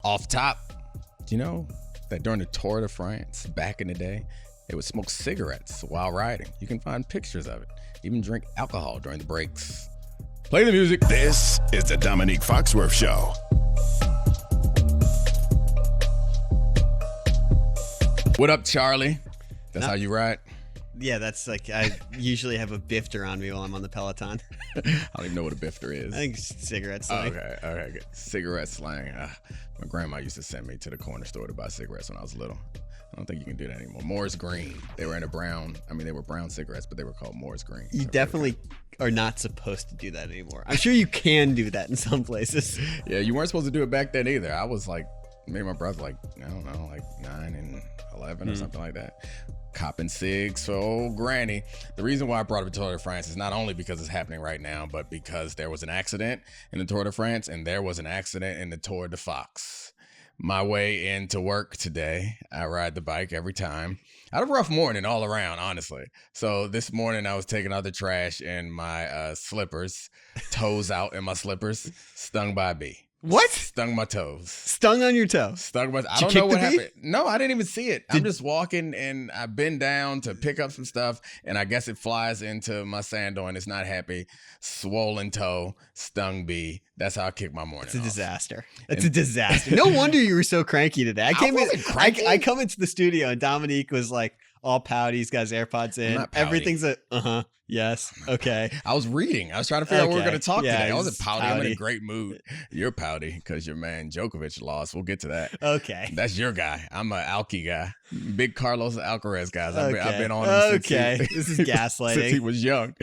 Off top, do you know that during the Tour de France back in the day, they would smoke cigarettes while riding? You can find pictures of it. Even drink alcohol during the breaks. Play the music. This is the Domonique Foxworth Show. What up, Charlie? That's how you ride? Yeah, that's like, I usually have a bifter on me while I'm on the Peloton. I don't even know what a bifter is. I think cigarette slang. Okay, good. Cigarette slang. My grandma used to send me to the corner store to buy cigarettes when I was little. I don't think you can do that anymore. Moore's Green. They were in a brown, they were brown cigarettes, but they were called Moore's Green. You definitely are not supposed to do that anymore. I'm sure you can do that in some places. Yeah, you weren't supposed to do it back then either. I was like, maybe my brother like 9 and 11 or something like that. Copping cigs for old granny. The reason why I brought up the Tour de France is not only because it's happening right now, but because there was an accident in the Tour de France and there was an accident in the Tour de Fox. My way into work today, I ride the bike every time. I had a rough morning all around, honestly. So this morning I was taking out the trash in my slippers, toes out in my slippers, stung by a bee. What? Stung my toes. Stung on your toe? Stung my I don't know what happened. No, I didn't even see it. I'm just walking and I bend down to pick up some stuff and I guess it flies into my sandal and it's not happy. Swollen toe, stung bee. That's how I kick my morning. It's a disaster. It's a disaster. No wonder you were so cranky today. I come into the studio and Domonique was like all pouty. He's got his AirPods in. Everything's yes. Okay. I was reading. I was trying to figure out what we were going to talk today. I wasn't pouty. I'm in a great mood. You're pouty because your man Djokovic lost. We'll get to that. Okay. That's your guy. I'm an Alki guy. Big Carlos Alcaraz guys. I've been on him this is gaslighting. Since he was young.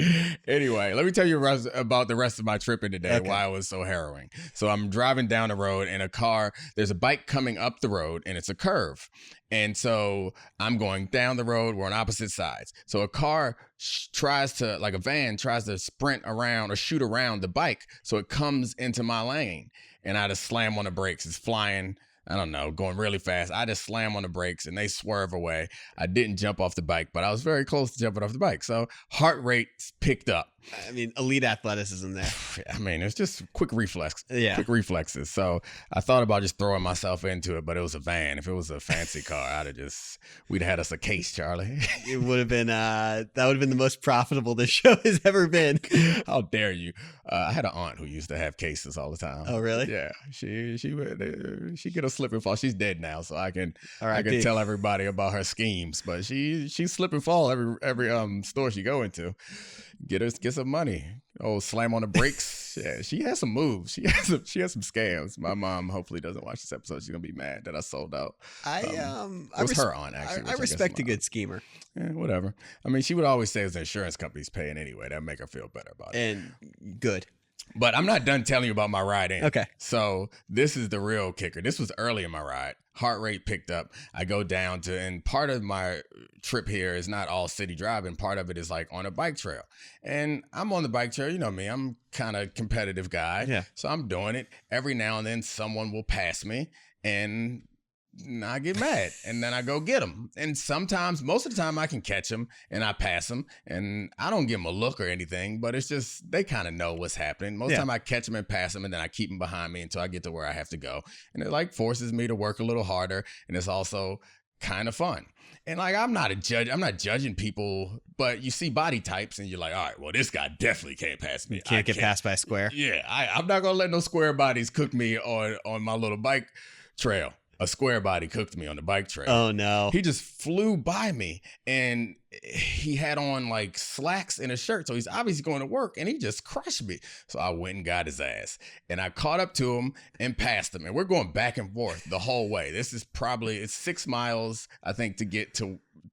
Anyway, let me tell you about the rest of my trip in today, why it was so harrowing. So I'm driving down the road in a car. There's a bike coming up the road and it's a curve. And so I'm going down the road. We're on opposite sides. So a car a van tries to sprint around or shoot around the bike. So it comes into my lane and I just slam on the brakes. It's flying, I don't know, going really fast. I just slam on the brakes and they swerve away. I didn't jump off the bike, but I was very close to jumping off the bike. So heart rate picked up. Elite athleticism there. It's just quick reflex. Yeah. Quick reflexes. So I thought about just throwing myself into it, but it was a van. If it was a fancy car, we'd have had us a case, Charlie. It would have been, that would have been the most profitable this show has ever been. How dare you? I had an aunt who used to have cases all the time. Oh, really? Yeah. She get a slip and fall. She's dead now, so I can tell everybody about her schemes. But she slip and fall every store she go into. Get some money. Oh, slam on the brakes. Yeah, she has some moves. She has some scams. My mom hopefully doesn't watch this episode. She's gonna be mad that I sold out. It was her aunt actually. I respect a good schemer. Yeah, whatever. She would always say it's the insurance company's paying anyway. That'd make her feel better about it. And good. But I'm not done telling you about my ride in. Okay. So this is the real kicker. This was early in my ride. Heart rate picked up. I go down and part of my trip here is not all city driving. Part of it is like on a bike trail. And I'm on the bike trail. You know me, I'm kind of competitive guy. Yeah. So I'm doing it. Every now and then someone will pass me and I get mad and then I go get them. And sometimes, most of the time I can catch them and I pass them and I don't give them a look or anything, but it's just, they kind of know what's happening. Most of the time I catch them and pass them and then I keep them behind me until I get to where I have to go. And it like forces me to work a little harder. And it's also kind of fun. And like, I'm not a judge. I'm not judging people, but you see body types and you're like, all right, well, this guy definitely can't pass me. Can't get passed by a square. Yeah. I'm not going to let no square bodies cook me on my little bike trail. A square body cooked me on the bike trail. Oh, no. He just flew by me and he had on like slacks and a shirt. So he's obviously going to work and he just crushed me. So I went and got his ass and I caught up to him and passed him. And we're going back and forth the whole way. This is it's 6 miles, I think, to get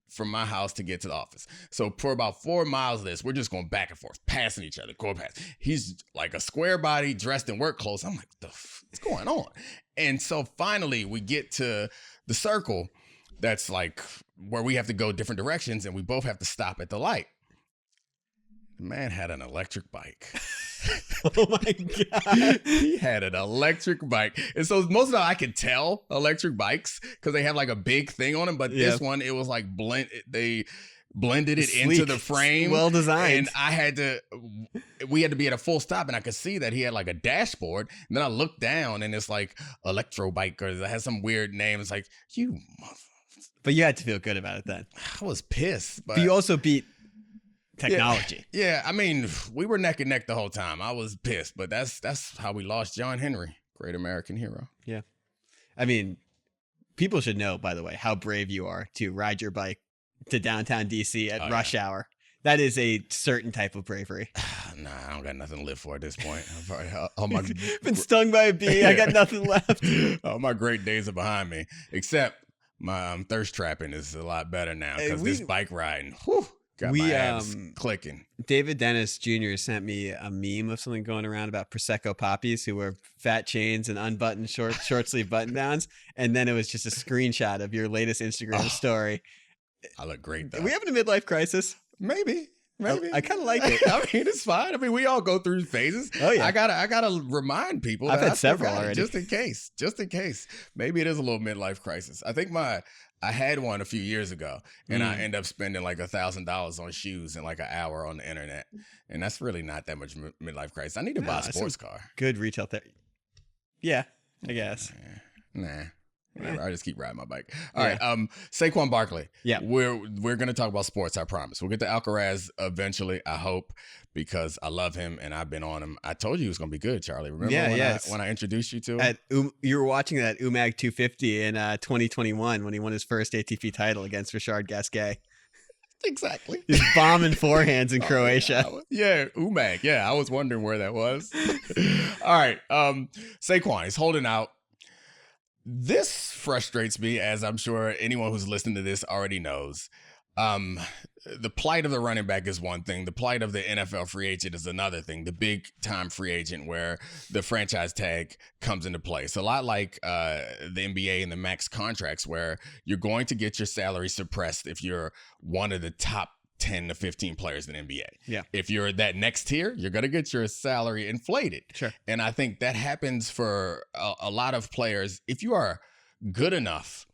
from my house to get to the office. So for about 4 miles of this, we're just going back and forth, passing each other, going past. He's like a square body dressed in work clothes. I'm like, what's going on? And so finally we get to the circle that's like where we have to go different directions and we both have to stop at the light. The man had an electric bike. Oh my God. He had an electric bike. And so most of the time I could tell electric bikes because they have like a big thing on them. But this one, it was like blend. blended it Sleek, into the frame. well designed. And we had to be at a full stop, and I could see that he had like a dashboard. And then I looked down, and it's like Electro Bike, or it has some weird name. It's like, you mother. But you had to feel good about it then. I was pissed. But you also beat technology. Yeah, I mean, we were neck and neck the whole time. I was pissed, but that's how we lost John Henry, great American hero. Yeah. I mean, people should know, by the way, how brave you are to ride your bike to downtown DC at rush hour. That is a certain type of bravery. Nah, I don't got nothing to live for at this point. I've been stung by a bee. I got nothing left. All my great days are behind me, except my thirst trapping is a lot better now because this bike riding, got my abs clicking. David Dennis Jr. sent me a meme of something going around about Prosecco poppies who wear fat chains and unbuttoned short sleeve button downs, and then it was just a screenshot of your latest Instagram story. I look great though. Are we having a midlife crisis? Maybe. I kind of like it. I mean, it's fine. I mean, we all go through phases. Oh yeah. I gotta remind people. I've had several already. Just in case. Maybe it is a little midlife crisis. I think I had one a few years ago, and I end up spending like $1,000 on shoes and like an hour on the internet, and that's really not that much midlife crisis. I need to buy a sports car. Good retail Yeah, I guess. Nah. Whatever. I just keep riding my bike. All right. Saquon Barkley. Yeah. We're gonna talk about sports, I promise. We'll get to Alcaraz eventually, I hope, because I love him and I've been on him. I told you he was gonna be good, Charlie. Remember when I introduced you to him? You were watching that UMAG 250 in 2021 when he won his first ATP title against Richard Gasquet. Exactly. He's bombing forehands in Croatia. Yeah, UMAG. Yeah, I was wondering where that was. All right. Saquon, he's holding out. This frustrates me, as I'm sure anyone who's listening to this already knows. The plight of the running back is one thing. The plight of the NFL free agent is another thing. The big time free agent where the franchise tag comes into play. It's a lot like the NBA and the max contracts where you're going to get your salary suppressed if you're one of the top 10 to 15 players in the NBA. Yeah. If you're that next tier, you're going to get your salary inflated. Sure. And I think that happens for a lot of players. If you are good enough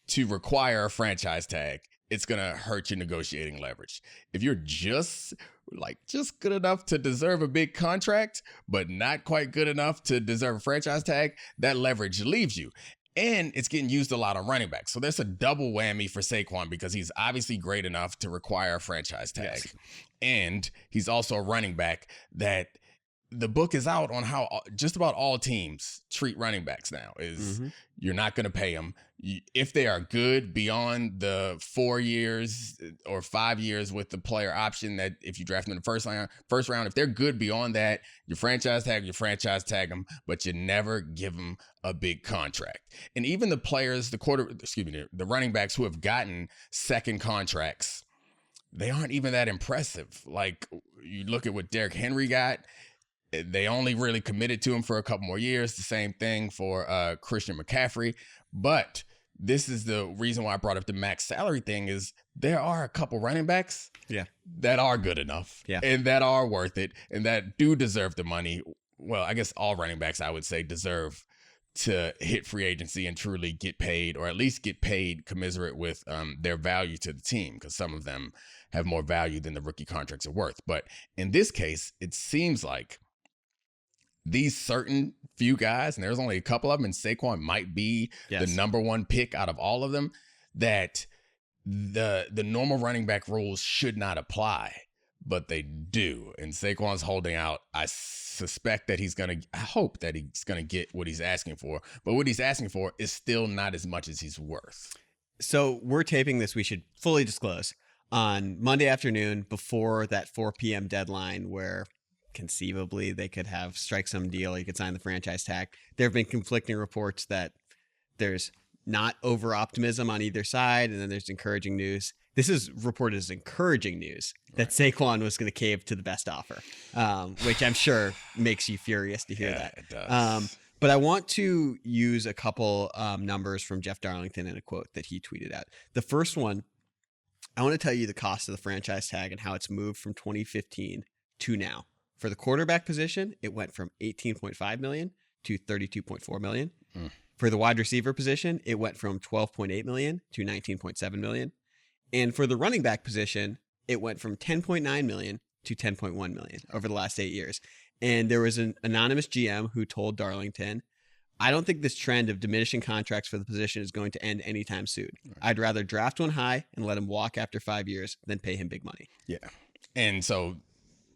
to require a franchise tag, it's going to hurt your negotiating leverage. If you're just good enough to deserve a big contract, but not quite good enough to deserve a franchise tag, that leverage leaves you. And it's getting used a lot on running backs. So there's a double whammy for Saquon because he's obviously great enough to require a franchise tag. Yes. And he's also a running back that the book is out on how just about all teams treat running backs now is you're not going to pay them. If they are good beyond the 4 years or 5 years with the player option that if you draft them in the first round, if they're good beyond that, you franchise tag them, but you never give them a big contract. And even the players, the running backs who have gotten second contracts, they aren't even that impressive. Like you look at what Derrick Henry got. They only really committed to him for a couple more years. The same thing for Christian McCaffrey. But this is the reason why I brought up the max salary thing is there are a couple running backs that are good enough and that are worth it and that do deserve the money. Well, I guess all running backs, I would say, deserve to hit free agency and truly get paid, or at least get paid commensurate with their value to the team, because some of them have more value than the rookie contracts are worth. But in this case, it seems like these certain few guys, and there's only a couple of them, and Saquon might be the number one pick out of all of them, that the normal running back rules should not apply, but they do. And Saquon's holding out. I suspect that I hope that he's going to get what he's asking for, but what he's asking for is still not as much as he's worth. So we're taping this, we should fully disclose, on Monday afternoon before that 4 p.m. deadline where conceivably they could have strike some deal. You could sign the franchise tag. There have been conflicting reports that there's not over optimism on either side. And then there's encouraging news. This is reported as encouraging news that Saquon was going to cave to the best offer, which I'm sure makes you furious to hear that. It does. But I want to use a couple numbers from Jeff Darlington in a quote that he tweeted out. The first one, I want to tell you the cost of the franchise tag and how it's moved from 2015 to now. For the quarterback position, it went from $18.5 million to $32.4 million. For the wide receiver position, it went from $12.8 million to $19.7 million. And for the running back position, it went from 10.9 million to 10.1 million over the last 8 years. And there was an anonymous GM who told Darlington, I don't think this trend of diminishing contracts for the position is going to end anytime soon. Right. I'd rather draft one high and let him walk after 5 years than pay him big money. Yeah. And so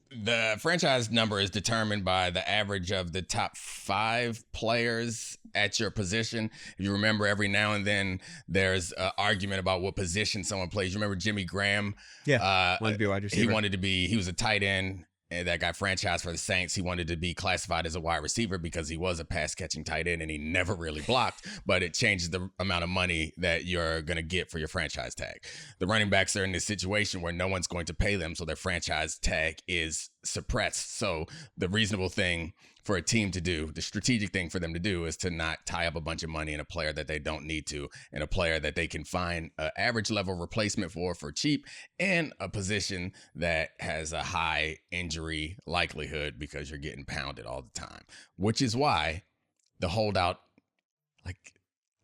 the franchise number is determined by the average of the top 5 players at your position. If you remember, every now and then there's an argument about what position someone plays. You remember Jimmy Graham? Yeah, wanted to be a wide receiver. He was a tight end. And that got franchised for the Saints. He wanted to be classified as a wide receiver because he was a pass-catching tight end and he never really blocked, but it changes the amount of money that you're going to get for your franchise tag. The running backs are in this situation where no one's going to pay them, so their franchise tag is suppressed. So the reasonable thing for a team to do, the strategic thing for them to do, is to not tie up a bunch of money in a player that they don't need to, and a player that they can find an average level replacement for cheap, and a position that has a high injury likelihood because you're getting pounded all the time, which is why the holdout,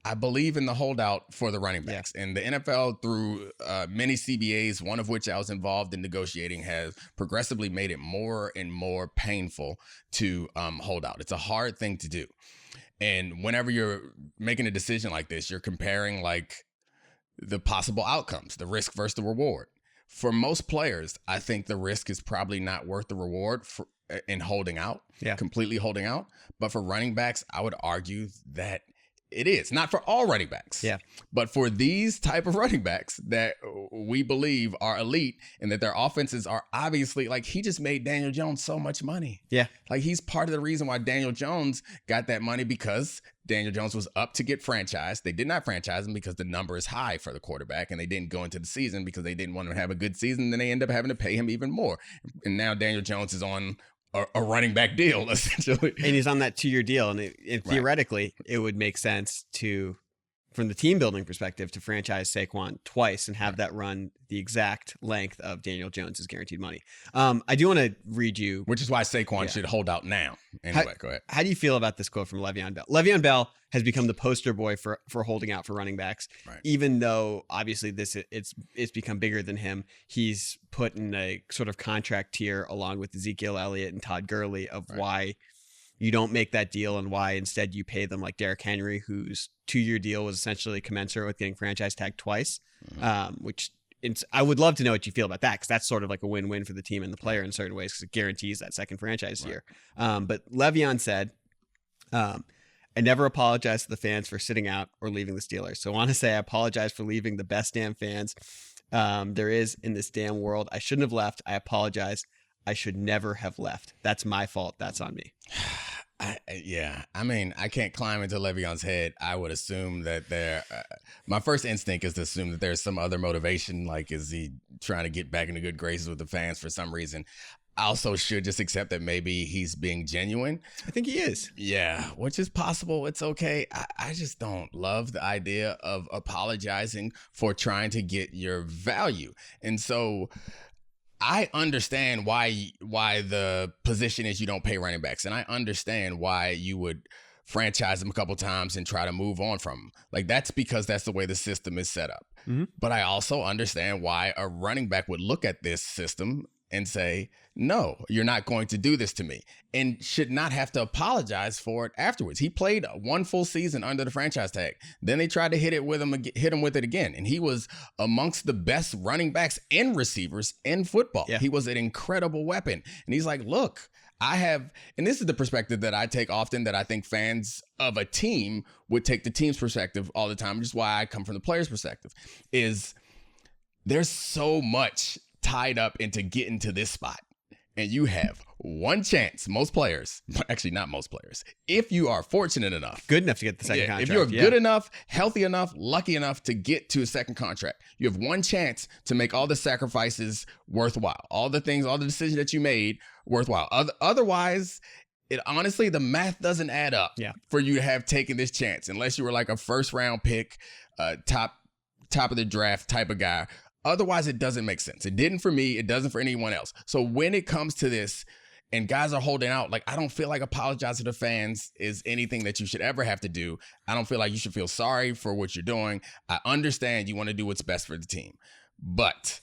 I believe in the holdout for the running backs. Yeah. And the NFL, through many CBAs, one of which I was involved in negotiating, has progressively made it more and more painful to hold out. It's a hard thing to do. And whenever you're making a decision like this, you're comparing the possible outcomes, the risk versus the reward. For most players, I think the risk is probably not worth the reward in holding out, completely holding out. But for running backs, I would argue that it is. Not for all running backs, but for these type of running backs that we believe are elite and that their offenses are obviously, he just made Daniel Jones so much money. Yeah. He's part of the reason why Daniel Jones got that money, because Daniel Jones was up to get franchised. They did not franchise him because the number is high for the quarterback, and they didn't go into the season because they didn't want him to have a good season. Then they end up having to pay him even more. And now Daniel Jones is on a running back deal, essentially. And he's on that 2-year deal. And theoretically, it would make sense to, from the team building perspective, to franchise Saquon twice and have that run the exact length of Daniel Jones's guaranteed money. I do want to read you. Which is why Saquon should hold out now. Anyway, go ahead. How do you feel about this quote from Le'Veon Bell? Le'Veon Bell has become the poster boy for holding out for running backs, even though obviously it's become bigger than him. He's put in a sort of contract tier along with Ezekiel Elliott and Todd Gurley of why you don't make that deal and why instead you pay them like Derrick Henry, whose 2-year deal was essentially commensurate with getting franchise tagged twice, which I would love to know what you feel about that, because that's sort of like a win-win for the team and the player in certain ways, because it guarantees that second franchise year. But Le'Veon said, I never apologize to the fans for sitting out or leaving the Steelers. So I want to say I apologize for leaving the best damn fans there is in this damn world. I shouldn't have left. I apologize. I should never have left. That's my fault. That's on me. I can't climb into Le'Veon's head. I would assume that my first instinct is to assume that there's some other motivation. Is he trying to get back into good graces with the fans for some reason? I also should just accept that maybe he's being genuine. I think he is. Yeah, which is possible. It's okay. I just don't love the idea of apologizing for trying to get your value. And so I understand why the position is you don't pay running backs. And I understand why you would franchise them a couple times and try to move on from them. That's because that's the way the system is set up. Mm-hmm. But I also understand why a running back would look at this system and say, no, you're not going to do this to me, and should not have to apologize for it afterwards. He played 1 full season under the franchise tag. Then they tried to hit him with it again. And he was amongst the best running backs and receivers in football. Yeah. He was an incredible weapon. And he's like, look, and this is the perspective that I take often, that I think fans of a team would take the team's perspective all the time, which is why I come from the player's perspective, is there's so much tied up into getting to this spot. And you have one chance, most players, actually not most players, if you are fortunate enough, good enough to get the second contract. If you're good enough, healthy enough, lucky enough to get to a second contract, you have one chance to make all the sacrifices worthwhile, all the decisions that you made worthwhile. Otherwise, honestly, the math doesn't add up for you to have taken this chance, unless you were like a first round pick, top of the draft type of guy. Otherwise, it doesn't make sense. It didn't for me. It doesn't for anyone else. So when it comes to this and guys are holding out, I don't feel like apologizing to fans is anything that you should ever have to do. I don't feel like you should feel sorry for what you're doing. I understand you want to do what's best for the team. But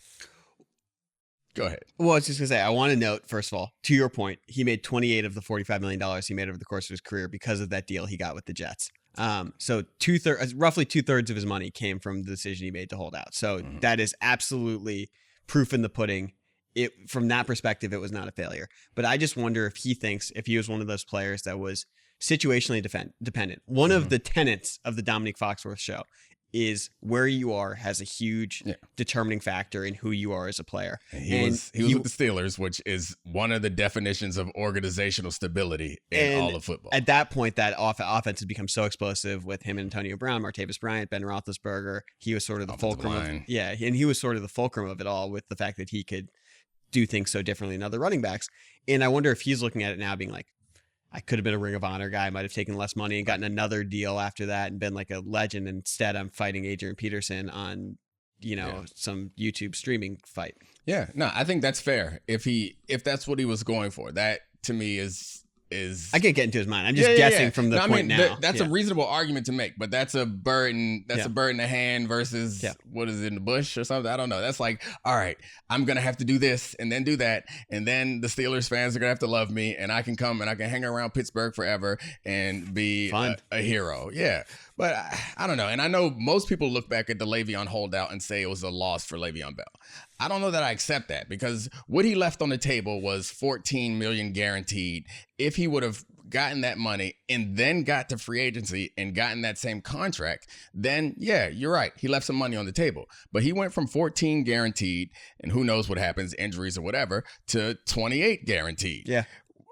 go ahead. Well, I was just going to say, I want to note, first of all, to your point, he made 28 of the $45 million he made over the course of his career because of that deal he got with the Jets. So roughly 2/3 of his money came from the decision he made to hold out. So that is absolutely proof in the pudding. From that perspective, it was not a failure. But I just wonder if he thinks if he was one of those players that was situationally dependent. One of the tenets of the Domonique Foxworth Show is where you are has a huge determining factor in who you are as a player. He was with the Steelers, which is one of the definitions of organizational stability in all of football. At that point, that offense has become so explosive with him and Antonio Brown, Martavis Bryant, Ben Roethlisberger. He was sort of the fulcrum and he was sort of the fulcrum of it all with the fact that he could do things so differently than other running backs. And I wonder if he's looking at it now being like, I could have been a Ring of Honor guy. I might have taken less money and gotten another deal after that and been like a legend. Instead, I'm fighting Adrian Peterson on, some YouTube streaming fight. Yeah, no, I think that's fair. If that's what he was going for, that to me is I can't get into his mind. I'm just guessing from the point now. That's a reasonable argument to make, but that's a burden. That's a bird in the hand versus what is it, in the bush or something. I don't know. That's like, all right, I'm gonna have to do this and then do that, and then the Steelers fans are gonna have to love me, and I can come and I can hang around Pittsburgh forever and be a hero. Yeah. But I don't know. And I know most people look back at the Le'Veon holdout and say it was a loss for Le'Veon Bell. I don't know that I accept that, because what he left on the table was $14 million guaranteed. If he would have gotten that money and then got to free agency and gotten that same contract, then yeah, you're right. He left some money on the table. But he went from 14 guaranteed, and who knows what happens, injuries or whatever, to 28 guaranteed. Yeah.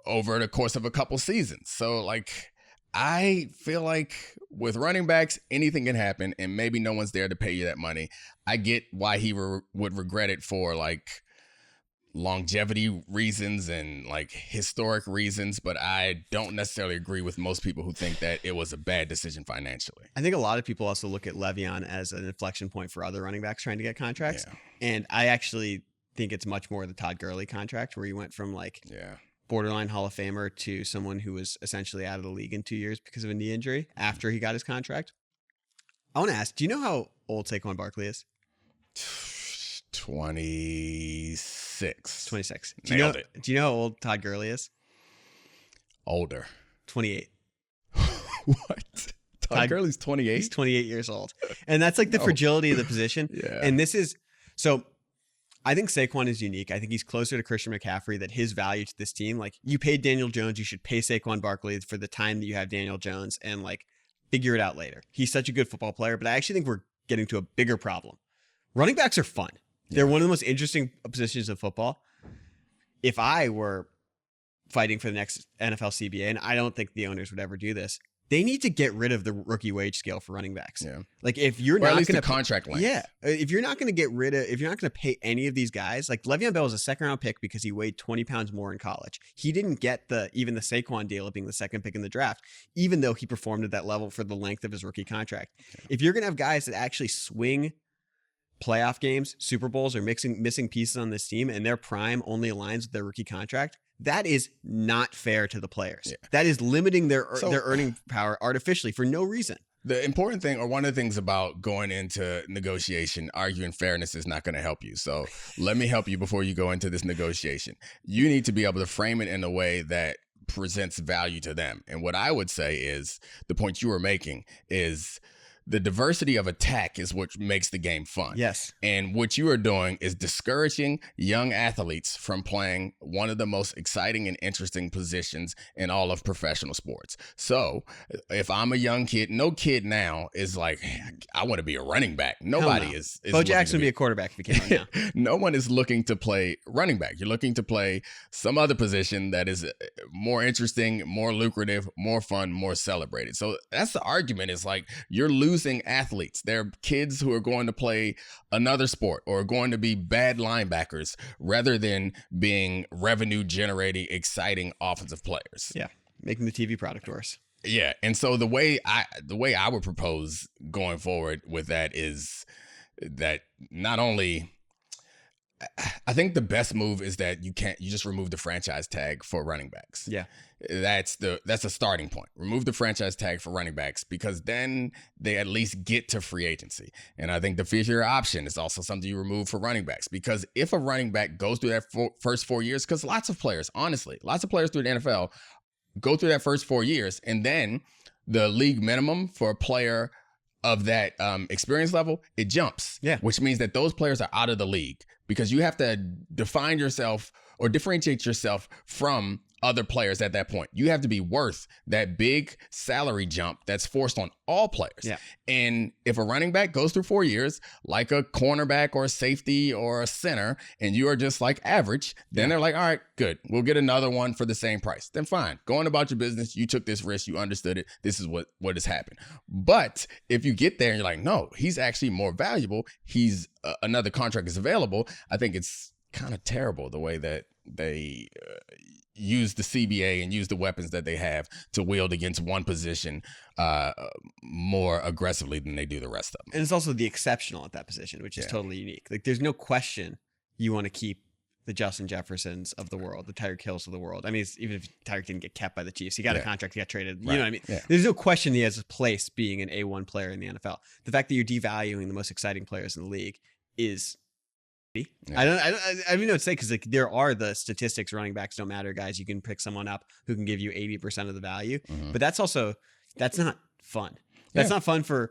Over the course of a couple seasons. So like, I feel like with running backs, anything can happen, and maybe no one's there to pay you that money. I get why he would regret it for like longevity reasons and like historic reasons, but I don't necessarily agree with most people who think that it was a bad decision financially. I think a lot of people also look at Le'Veon as an inflection point for other running backs trying to get contracts. Yeah. And I actually think it's much more the Todd Gurley contract, where he went from like borderline Hall of Famer to someone who was essentially out of the league in 2 years because of a knee injury after he got his contract. I want to ask, do you know how old Saquon Barkley is? 26. 26. Do you know how old Todd Gurley is? Older. 28. What? Todd Gurley's 28? He's 28 years old. And that's like the fragility of the position. Yeah. And this is, so I think Saquon is unique. I think he's closer to Christian McCaffrey, that his value to this team, like, you paid Daniel Jones, you should pay Saquon Barkley for the time that you have Daniel Jones, and like figure it out later. He's such a good football player, but I actually think we're getting to a bigger problem. Running backs are fun. They're one of the most interesting positions of football. If I were fighting for the next NFL CBA, and I don't think the owners would ever do this, they need to get rid of the rookie wage scale for running backs. Yeah. Like if you're not going to contract length. Yeah. If you're not going to if you're not going to pay any of these guys, like Le'Veon Bell was a second round pick because he weighed 20 pounds more in college. He didn't get even the Saquon deal of being the second pick in the draft, even though he performed at that level for the length of his rookie contract. Yeah. If you're going to have guys that actually swing playoff games, Super Bowls, or missing pieces on this team, and their prime only aligns with their rookie contract, that is not fair to the players. Yeah. That is limiting their earning power artificially for no reason. The important thing, or one of the things about going into negotiation, arguing fairness is not going to help you. So let me help you before you go into this negotiation. You need to be able to frame it in a way that presents value to them. And what I would say is, the point you were making is, the diversity of attack is what makes the game fun. Yes. And what you are doing is discouraging young athletes from playing one of the most exciting and interesting positions in all of professional sports. So if I'm a young kid, no kid now is like, I want to be a running back. Nobody is Bo Jackson would be a quarterback if he came out now. No one is looking to play running back. You're looking to play some other position that is more interesting, more lucrative, more fun, more celebrated. So that's the argument, is like, you're losing athletes. They're kids who are going to play another sport or are going to be bad linebackers rather than being revenue generating, exciting offensive players. Yeah. Making the TV product worse. Yeah. And so the way I would propose going forward with that is that not only I think the best move is that you just remove the franchise tag for running backs. Yeah. That's a starting point. Remove the franchise tag for running backs, because then they at least get to free agency. And I think the fifth year option is also something you remove for running backs, because if a running back goes through that first 4 years, because lots of players through the NFL go through that first 4 years, and then the league minimum for a player of that experience level, it jumps. Yeah. Which means that those players are out of the league, because you have to define yourself or differentiate yourself from other players at that point. You have to be worth that big salary jump that's forced on all players. Yeah. And if a running back goes through 4 years, like a cornerback or a safety or a center, and you are just like average, then they're like, all right, good. We'll get another one for the same price. Then fine. Go on about your business. You took this risk. You understood it. This is what has happened. But if you get there and you're like, no, he's actually more valuable. He's another contract is available. I think it's kind of terrible the way that they use the CBA and use the weapons that they have to wield against one position more aggressively than they do the rest of them. And it's also the exceptional at that position, which is totally unique. Like, there's no question you want to keep the Justin Jeffersons of the world, the Tyreek Hills of the world. I mean, even if Tyreek didn't get kept by the Chiefs, he got a contract, he got traded. You know what I mean? Yeah. There's no question he has a place being an A1 player in the NFL. The fact that you're devaluing the most exciting players in the league is... Yeah. I don't know what to say, because like, there are the statistics. Running backs don't matter, guys. You can pick someone up who can give you 80% of the value, but that's not fun. That's not fun for.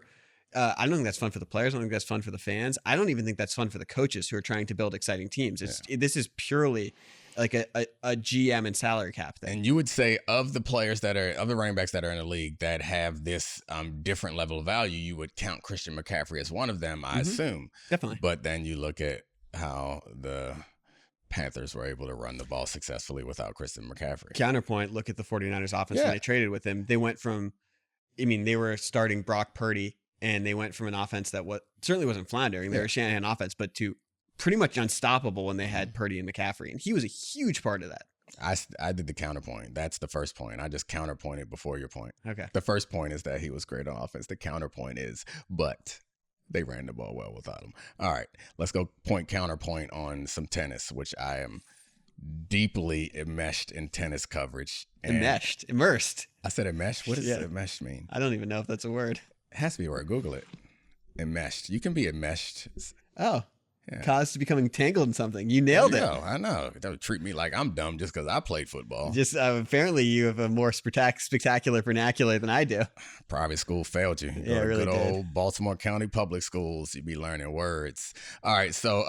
I don't think that's fun for the players. I don't think that's fun for the fans. I don't even think that's fun for the coaches who are trying to build exciting teams. This is purely like a GM and salary cap thing. And you would say of the running backs that are in the league that have this different level of value, you would count Christian McCaffrey as one of them, I assume. Definitely. But then you look at how the Panthers were able to run the ball successfully without Christian McCaffrey. Counterpoint, look at the 49ers offense when they traded with him. They went from, they were starting Brock Purdy, and they went from an offense that certainly wasn't floundering. They were a Shanahan offense, but to pretty much unstoppable when they had Purdy and McCaffrey. And he was a huge part of that. I did the counterpoint. That's the first point. I just counterpointed before your point. Okay. The first point is that he was great on offense. The counterpoint is, but they ran the ball well without him. All right, let's go counterpoint on some tennis, which I am deeply enmeshed in tennis coverage. Immersed. I said enmeshed? What does enmeshed mean? I don't even know if that's a word. It has to be a word. Google it. Enmeshed. You can be enmeshed. Oh. Yeah. Caused to becoming tangled in something. You nailed it. I know. Don't treat me like I'm dumb just because I played football. Just apparently you have a more spectacular vernacular than I do. Private school failed you. Yeah, really good did. Old Baltimore County public schools. You'd be learning words. All right. So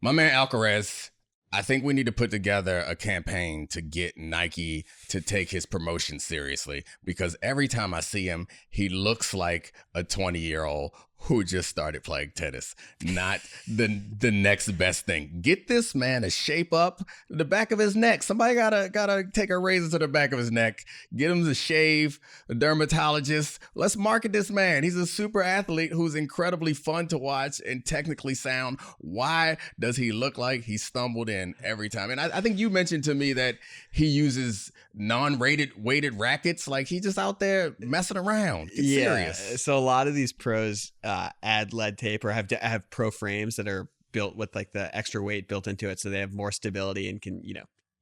my man Alcaraz, I think we need to put together a campaign to get Nike to take his promotion seriously, because every time I see him, he looks like a 20-year-old who just started playing tennis, not the next best thing. Get this man a shape up the back of his neck. Somebody gotta take a razor to the back of his neck. Get him to shave, a dermatologist. Let's market this man. He's a super athlete who's incredibly fun to watch and technically sound. Why does he look like he stumbled in every time? And I think you mentioned to me that he uses weighted rackets. Like, he's just out there messing around. Get serious. So a lot of these pros add lead tape or have pro frames that are built with like the extra weight built into it, so they have more stability and can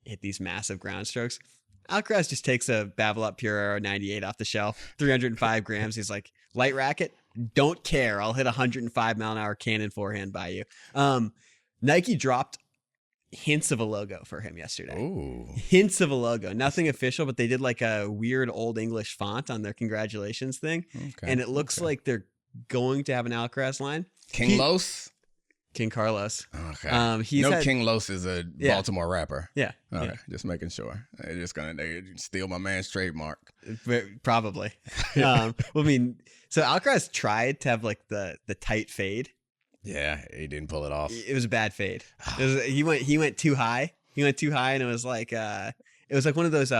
hit these massive ground strokes. Alcaraz just takes a Babolat Pure Aero 98 off the shelf, 305 grams. He's like, light racket, don't care. I'll hit 105 mile an hour cannon forehand by you. Nike dropped hints of a logo for him yesterday. Ooh. Hints of a logo. Nothing official, but they did like a weird old English font on their congratulations thing. Okay. And it looks like they're going to have an Alcaraz line. King Carlos? Okay. King Los is a Baltimore rapper. Yeah. Okay. Yeah. Just making sure. They're just they steal my man's trademark. Probably. So Alcaraz tried to have like the tight fade. Yeah, he didn't pull it off. It was a bad fade. He went too high. And it was like one of those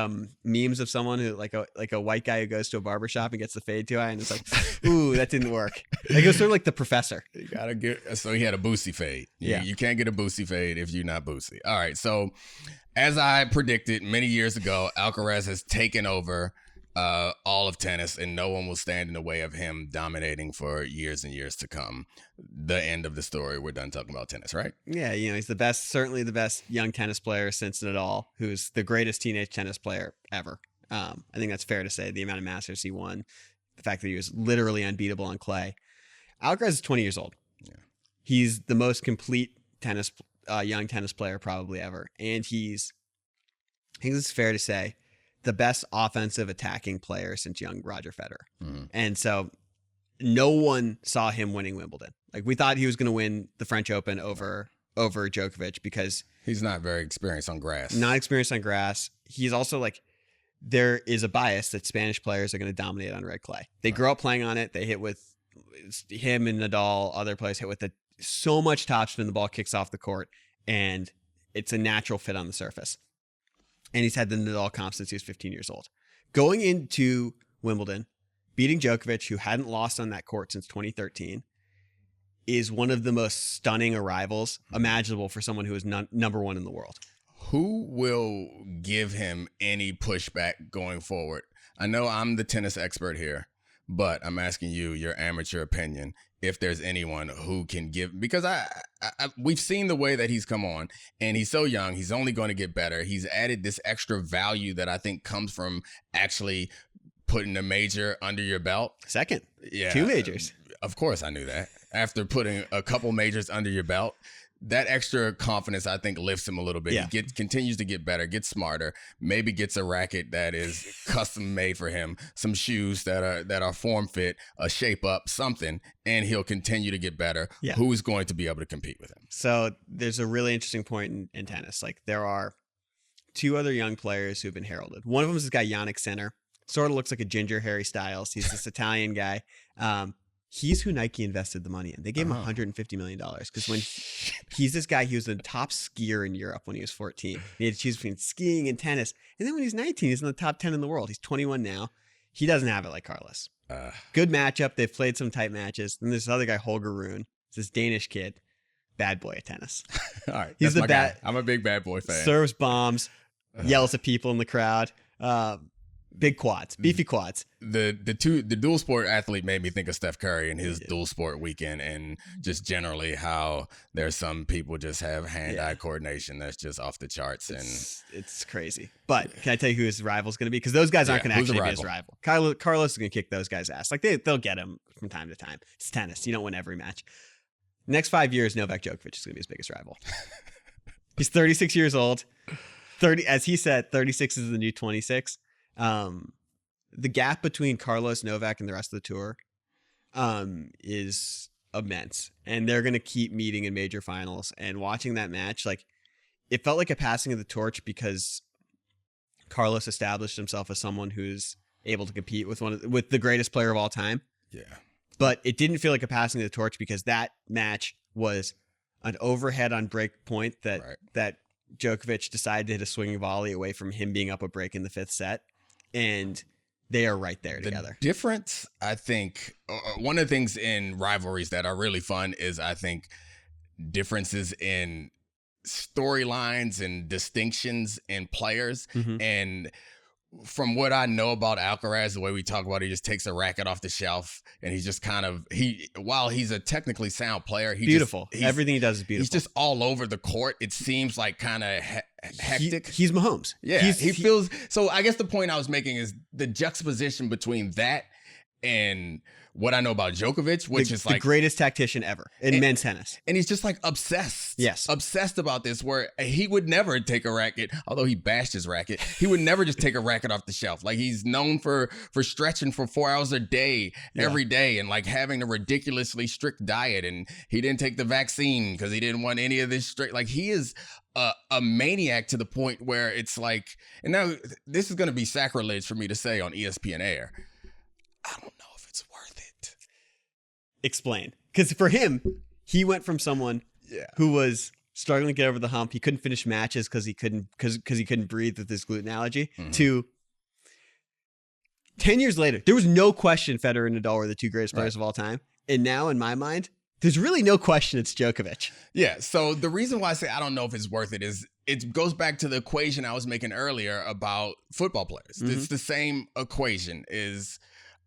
memes of someone who like a white guy who goes to a barbershop and gets the fade too high, and it's like, ooh, that didn't work. Like, it was sort of like the professor. You gotta so he had a Boosie fade. You can't get a Boosie fade if you're not Boosie. All right, so as I predicted many years ago, Alcaraz has taken over all of tennis, and no one will stand in the way of him dominating for years and years to come. The end of the story. We're done talking about tennis, right? Yeah, he's the best, certainly the best young tennis player since Nadal, who's the greatest teenage tennis player ever. I think that's fair to say. The amount of Masters he won, the fact that he was literally unbeatable on clay. Alcaraz is 20 years old. Yeah. He's the most complete young tennis player probably ever. And I think it's fair to say, the best offensive attacking player since young Roger Federer. Mm-hmm. And so no one saw him winning Wimbledon. Like, we thought he was going to win the French Open over Djokovic because he's not very experienced on grass. He's also like, there is a bias that Spanish players are going to dominate on red clay. They grow up playing on it. They hit with him and Nadal. Other players hit with it. So much topspin, the ball kicks off the court, and it's a natural fit on the surface. And he's had the Nadal comp since he was 15 years old. Going into Wimbledon, beating Djokovic, who hadn't lost on that court since 2013, is one of the most stunning arrivals imaginable for someone who is number one in the world. Who will give him any pushback going forward? I know I'm the tennis expert here, but I'm asking you your amateur opinion. If there's anyone who can give, because we've seen the way that he's come on, and he's so young, he's only going to get better. He's added this extra value that I think comes from actually putting a major under your belt. Second, yeah, 2 majors. Of course, I knew that. After putting a couple majors under your belt, that extra confidence, I think, lifts him a little bit. Yeah. He continues to get better, gets smarter, maybe gets a racket that is custom made for him, some shoes that are form fit, a shape up, something, and he'll continue to get better. Yeah. Who's going to be able to compete with him? So there's a really interesting point in tennis. Like, there are 2 other young players who've been heralded. One of them is this guy, Yannick Sinner. Sort of looks like a ginger Harry Styles. He's this Italian guy. He's who Nike invested the money in. They gave him $150 million because when he's this guy, he was the top skier in Europe when he was 14. He had to choose between skiing and tennis. And then when he's 19, he's in the top 10 in the world. He's 21 now. He doesn't have it like Carlos. Good matchup. They've played some tight matches. Then there's this other guy, Holger Rune. It's this Danish kid. Bad boy at tennis. All right. He's the guy. I'm a big bad boy fan. Serves bombs, yells at people in the crowd. Big quads, beefy quads. The dual sport athlete made me think of Steph Curry and his dual sport weekend, and just generally how there's some people just have hand-eye coordination that's just off the charts. It's crazy. But can I tell you who his rival's going to be? Because those guys aren't going to actually be his rival. Carlos is going to kick those guys' ass. Like, they'll get him from time to time. It's tennis. You don't win every match. Next 5 years, Novak Djokovic is going to be his biggest rival. He's 36 years old. 30, as he said, 36 is the new 26. The gap between Carlos, Novak, and the rest of the tour is immense, and they're going to keep meeting in major finals. And watching that match, like, it felt like a passing of the torch because Carlos established himself as someone who's able to compete with the greatest player of all time. Yeah, but it didn't feel like a passing of the torch because that match was an overhead on break point that Djokovic decided to hit a swinging volley away from him being up a break in the 5th set. And they are right there together. The difference, I think, one of the things in rivalries that are really fun is, I think, differences in storylines and distinctions in players. Mm-hmm. And from what I know about Alcaraz, the way we talk about it, he just takes a racket off the shelf, and he's just while he's a technically sound player, everything he does is beautiful. He's just all over the court. It seems like kind of hectic. He's Mahomes. Yeah, he feels. So I guess the point I was making is the juxtaposition between that and what I know about Djokovic, which is like the greatest tactician ever in men's tennis. And he's just like obsessed. Yes. Obsessed about this, where he would never take a racket, although he bashed his racket. He would never just take a racket off the shelf. Like, he's known for stretching for 4 hours a day, every day, and like having a ridiculously strict diet. And he didn't take the vaccine because he didn't want any of this straight. Like, he is a maniac to the point where it's like, and now this is going to be sacrilege for me to say on ESPN Air, I don't know if it's worth it. Explain. Because for him, he went from someone who was struggling to get over the hump. He couldn't finish matches because he couldn't breathe with his gluten allergy. Mm-hmm. To 10 years later, there was no question Federer and Nadal were the 2 greatest players of all time. And now, in my mind, there's really no question it's Djokovic. Yeah. So the reason why I say I don't know if it's worth it is it goes back to the equation I was making earlier about football players. It's the same equation. Is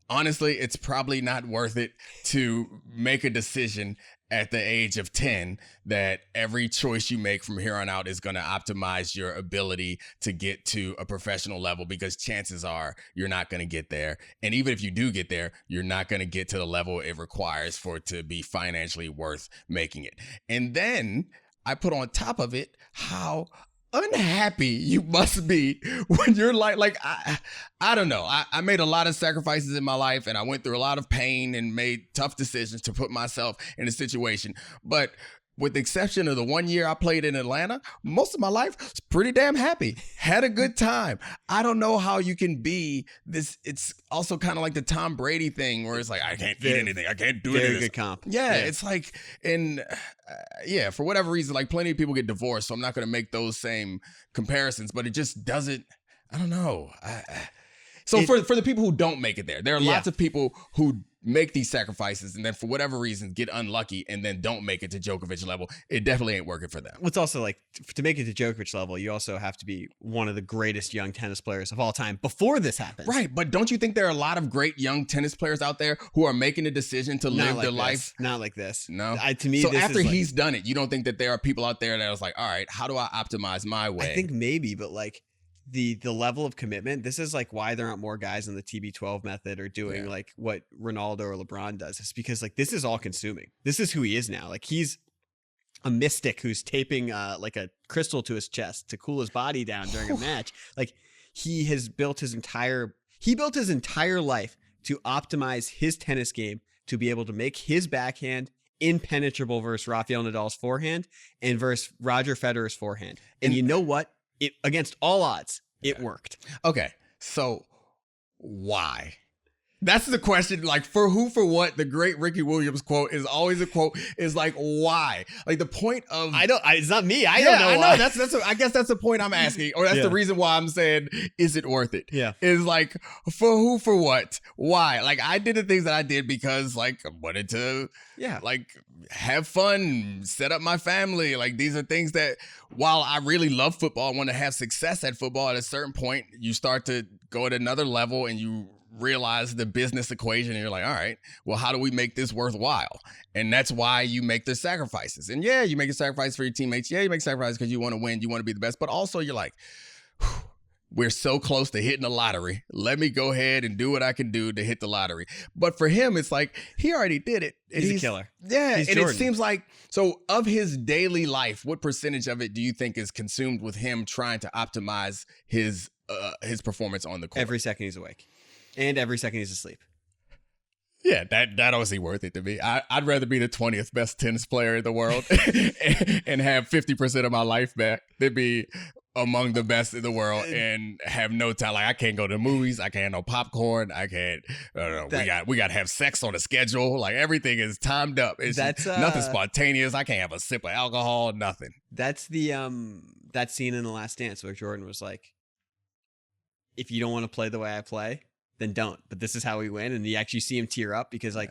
honestly, it's probably not worth it to make a decision at the age of 10 that every choice you make from here on out is going to optimize your ability to get to a professional level, because chances are you're not going to get there. And even if you do get there, you're not going to get to the level it requires for it to be financially worth making it. And then I put on top of it how unhappy you must be when you're like I don't know. I made a lot of sacrifices in my life, and I went through a lot of pain and made tough decisions to put myself in a situation. But with the exception of the 1 year I played in Atlanta, most of my life was pretty damn happy. Had a good time. I don't know how you can be this. It's also kind of like the Tom Brady thing where it's like, I can't eat anything. I can't do anything. Very good comp. Yeah, it's like, and for whatever reason, like plenty of people get divorced, so I'm not going to make those same comparisons, but it just doesn't, I don't know. For the people who don't make it there are lots of people who make these sacrifices and then for whatever reason get unlucky and then don't make it to Djokovic level. It definitely ain't working for them. It's also like, to make it to Djokovic level, you also have to be one of the greatest young tennis players of all time before this happens. Right, but don't you think there are a lot of great young tennis players out there who are making a decision to live their life? Not like this. No? To me, so this after is like, he's done it, you don't think that there are people out there that was like, all right, how do I optimize my way? I think maybe, but like the level of commitment, this is like why there aren't more guys in the TB12 method or doing like what Ronaldo or LeBron does. It's because like this is all consuming. This is who he is now. Like he's a mystic who's taping like a crystal to his chest to cool his body down during a match. Like he built his entire life to optimize his tennis game to be able to make his backhand impenetrable versus Rafael Nadal's forehand and versus Roger Federer's forehand. And you know what? It against all odds, it worked. Okay, so why? That's the question. Like, for who, for what? The great Ricky Williams quote is always a quote. Is like, why? Like the point of it's not me. I don't know. Why. I guess that's the point I'm asking, or that's the reason why I'm saying, is it worth it? Yeah. Is like, for who, for what? Why? Like I did the things that I did because like I wanted to, like have fun, set up my family. Like these are things that, while I really love football, I want to have success at football. At a certain point, you start to go at another level, and you realize the business equation, and you're like, all right, well, how do we make this worthwhile? And that's why you make the sacrifices. And you make a sacrifice for your teammates. You make sacrifices because you want to win, you want to be the best, but also you're like, we're so close to hitting the lottery. Let me go ahead and do what I can do to hit the lottery. But for him, it's like, he already did it. And he's a killer. Yeah. He's and Jordan. It seems like, so of his daily life, what percentage of it do you think is consumed with him trying to optimize his performance on the court? Every second he's awake. And every second he's asleep. Yeah, that honestly worth it to me. I'd rather be the 20th best tennis player in the world and have 50% of my life back than be among the best in the world and have no time. Like I can't go to the movies. I can't have no popcorn. I can't. We got to have sex on a schedule. Like everything is timed up. It's nothing spontaneous. I can't have a sip of alcohol. Nothing. That's the that scene in The Last Dance where Jordan was like, "If you don't want to play the way I play, then don't." But this is how we win. And you actually see him tear up because like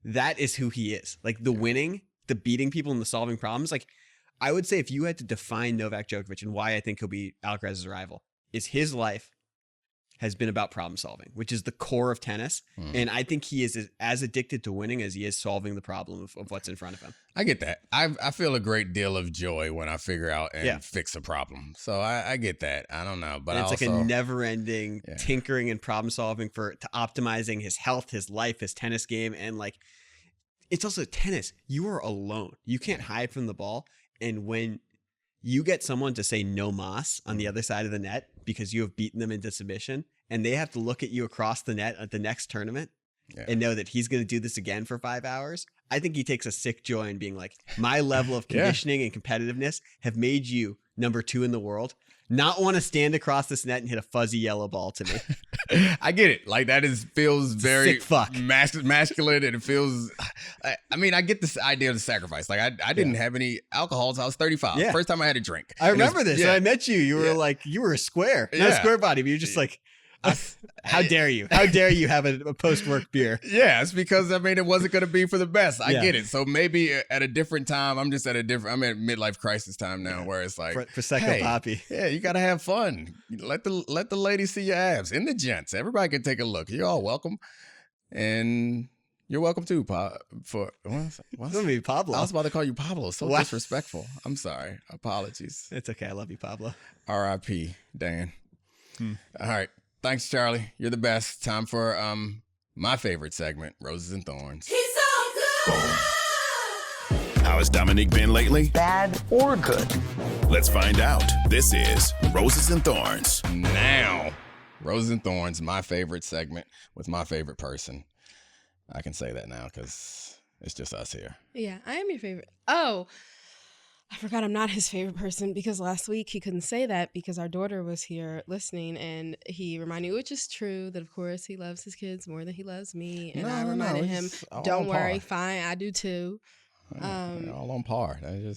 that is who he is. Like the winning, the beating people and the solving problems. Like I would say if you had to define Novak Djokovic and why I think he'll be Alcaraz's rival, is his life has been about problem solving, which is the core of tennis. And I think he is as addicted to winning as he is solving the problem of what's in front of him. I get that. I feel a great deal of joy when I figure out and fix a problem. So I get that. I don't know. But it's like a never ending tinkering and problem solving to optimizing his health, his life, his tennis game. And like, it's also tennis. You are alone. You can't hide from the ball. And when you get someone to say no mas on the other side of the net because you have beaten them into submission and they have to look at you across the net at the next tournament and know that he's going to do this again for 5 hours, I think he takes a sick joy in being like, my level of conditioning and competitiveness have made you number 2 in the world not want to stand across this net and hit a fuzzy yellow ball to me. I get it. Like that feels very sick fuck. Masculine, and it feels. I mean, I get this idea of the sacrifice. Like I didn't have any alcohol until I was 35. Yeah. First time I had a drink. I remember this. When I met you. You were like, you were a square, not a square body, but you're just like, How dare you? How dare you have a post-work beer? Yeah, it's because it wasn't going to be for the best. I Yeah. get it. So maybe at a different time, I'm at midlife crisis time now, where it's like For Prosecco hey, Poppy. Yeah, you got to have fun. Let the ladies see your abs, and the gents. Everybody can take a look. You're all welcome, and you're welcome too. What's Let me Pablo. I was about to call you Pablo. So Wow. disrespectful. I'm sorry. Apologies. It's okay. I love you, Pablo. R.I.P. Dan. All right. Thanks, Charlie. You're the best. Time for my favorite segment, Roses and Thorns. He's so good. How has Domonique been lately? Bad or good? Let's find out. This is Roses and Thorns. Now, Roses and Thorns, my favorite segment with my favorite person. I can say that now because it's just us here. Yeah, I am your favorite. Oh, I forgot I'm not his favorite person because last week he couldn't say that because our daughter was here listening and he reminded me, which is true, that of course he loves his kids more than he loves me. And I reminded him, it's don't all worry, on fine, I do too. They're all on par. I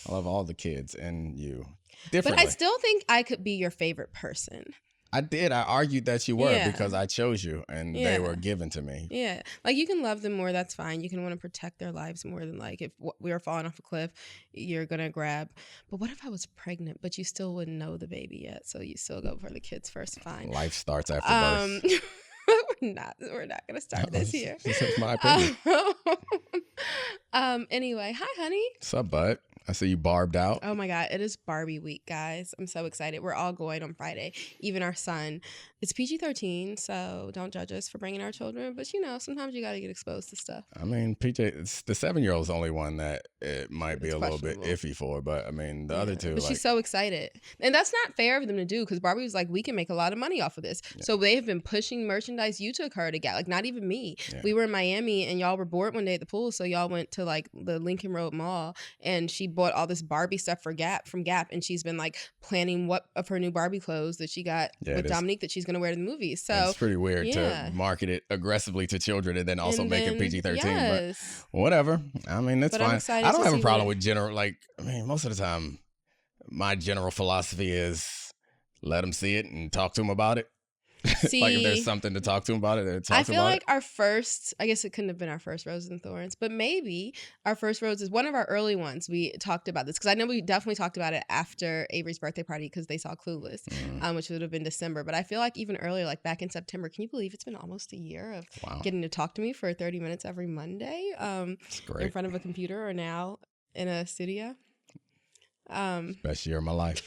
love all the kids and you But differently. I still think I could be your favorite person. I did. I argued that you were Yeah. because I chose you and Yeah. they were given to me. Yeah. Like you can love them more, that's fine. You can want to protect their lives more than like if we were falling off a cliff, you're going to grab. But what if I was pregnant, but you still wouldn't know the baby yet? So you still go for the kids first, fine. Life starts after birth. We're not going to start this here. This is my opinion. Anyway, hi, honey. What's up, bud? I see you barbed out. Oh my God, it is Barbie week, guys. I'm so excited. We're all going on Friday, even our son. It's PG-13, so don't judge us for bringing our children. But sometimes you got to get exposed to stuff. PJ, it's the 7-year-old's the only one that it might be It's a little bit questionable. iffy for. But the other two, But she's so excited. And that's not fair of them to do because Barbie was like, we can make a lot of money off of this. Yeah. So they have been pushing merchandise you took her to get, like not even me. Yeah. We were in Miami and y'all were bored one day at the pool. So y'all went to like the Lincoln Road Mall and she bought all this Barbie stuff from Gap. And she's been like planning what of her new Barbie clothes that she got with Domonique that she's going to wear to the movies. So it's pretty weird to market it aggressively to children and then also make it PG-13. Yes. But whatever. That's But I'm fine. excited I don't to have a see problem what- with most of the time, my general philosophy is let them see it and talk to them about it. See, Like if there's something to talk to them about it, then talk I to them feel about like our first, I guess it couldn't have been our first Roses and Thorns, but maybe our first Rose is one of our early ones. We talked about this because I know we definitely talked about it after Avery's birthday party because they saw Clueless, which would have been December. But I feel like even earlier, like back in September, can you believe it's been almost a year of getting to talk to me for 30 minutes every Monday great. in front of a computer or now in a studio? Best year of my life.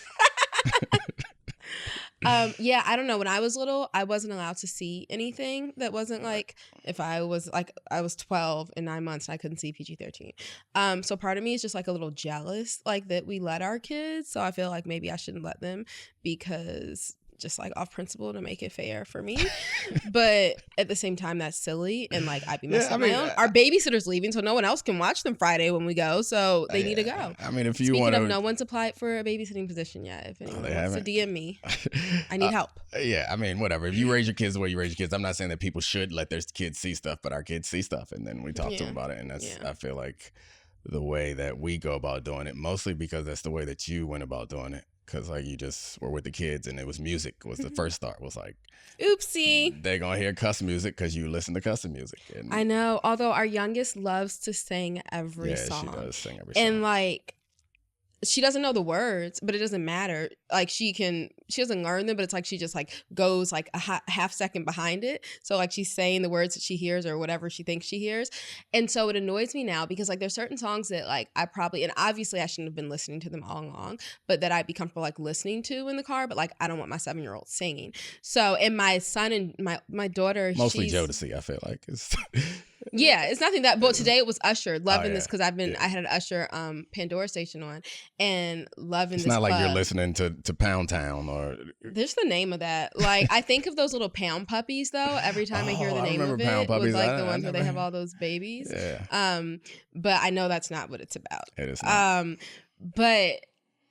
Yeah, I don't know. When I was little, I wasn't allowed to see anything that wasn't like if I was 12 in 9 months and I couldn't see PG-13. So part of me is just like a little jealous like that we let our kids. So I feel like maybe I shouldn't let them because just like off principle to make it fair for me. But at the same time, that's silly. And like I'd be messing up my own. Our babysitter's leaving, so no one else can watch them Friday when we go. So they need to go. If you Speaking want to, of, no one's applied for a babysitting position yet. If anyone wants to DM me, I need help. Yeah, whatever. If you raise your kids the way you raise your kids, I'm not saying that people should let their kids see stuff, but our kids see stuff, and then we talk to them about it. And that's I feel like the way that we go about doing it, mostly because that's the way that you went about doing it. Because like you just were with the kids and it was music was the first start was like oopsie, they're gonna hear cuss music because you listen to cuss music. And I know, although our youngest loves to sing every song. She does sing every song. And like she doesn't know the words, but it doesn't matter. Like she doesn't learn them, but it's like she just like goes like a half second behind it. So like she's saying the words that she hears or whatever she thinks she hears. And so it annoys me now because like there's certain songs that like I probably, and obviously I shouldn't have been listening to them all along, but that I'd be comfortable like listening to in the car, but like I don't want my 7-year-old singing. So, and my son and my daughter, mostly Jodeci, I feel like it's yeah, it's nothing that, but today it was Usher. Loving this because I had an Usher Pandora station on and loving it's this. It's not like club. you're listening to Pound Town or. There's the name of that. Like I think of those little Pound Puppies though. Every time I hear the name of it, Pound Puppies. with like the ones where they have all those babies. Yeah. But I know that's not what it's about. It is not. But.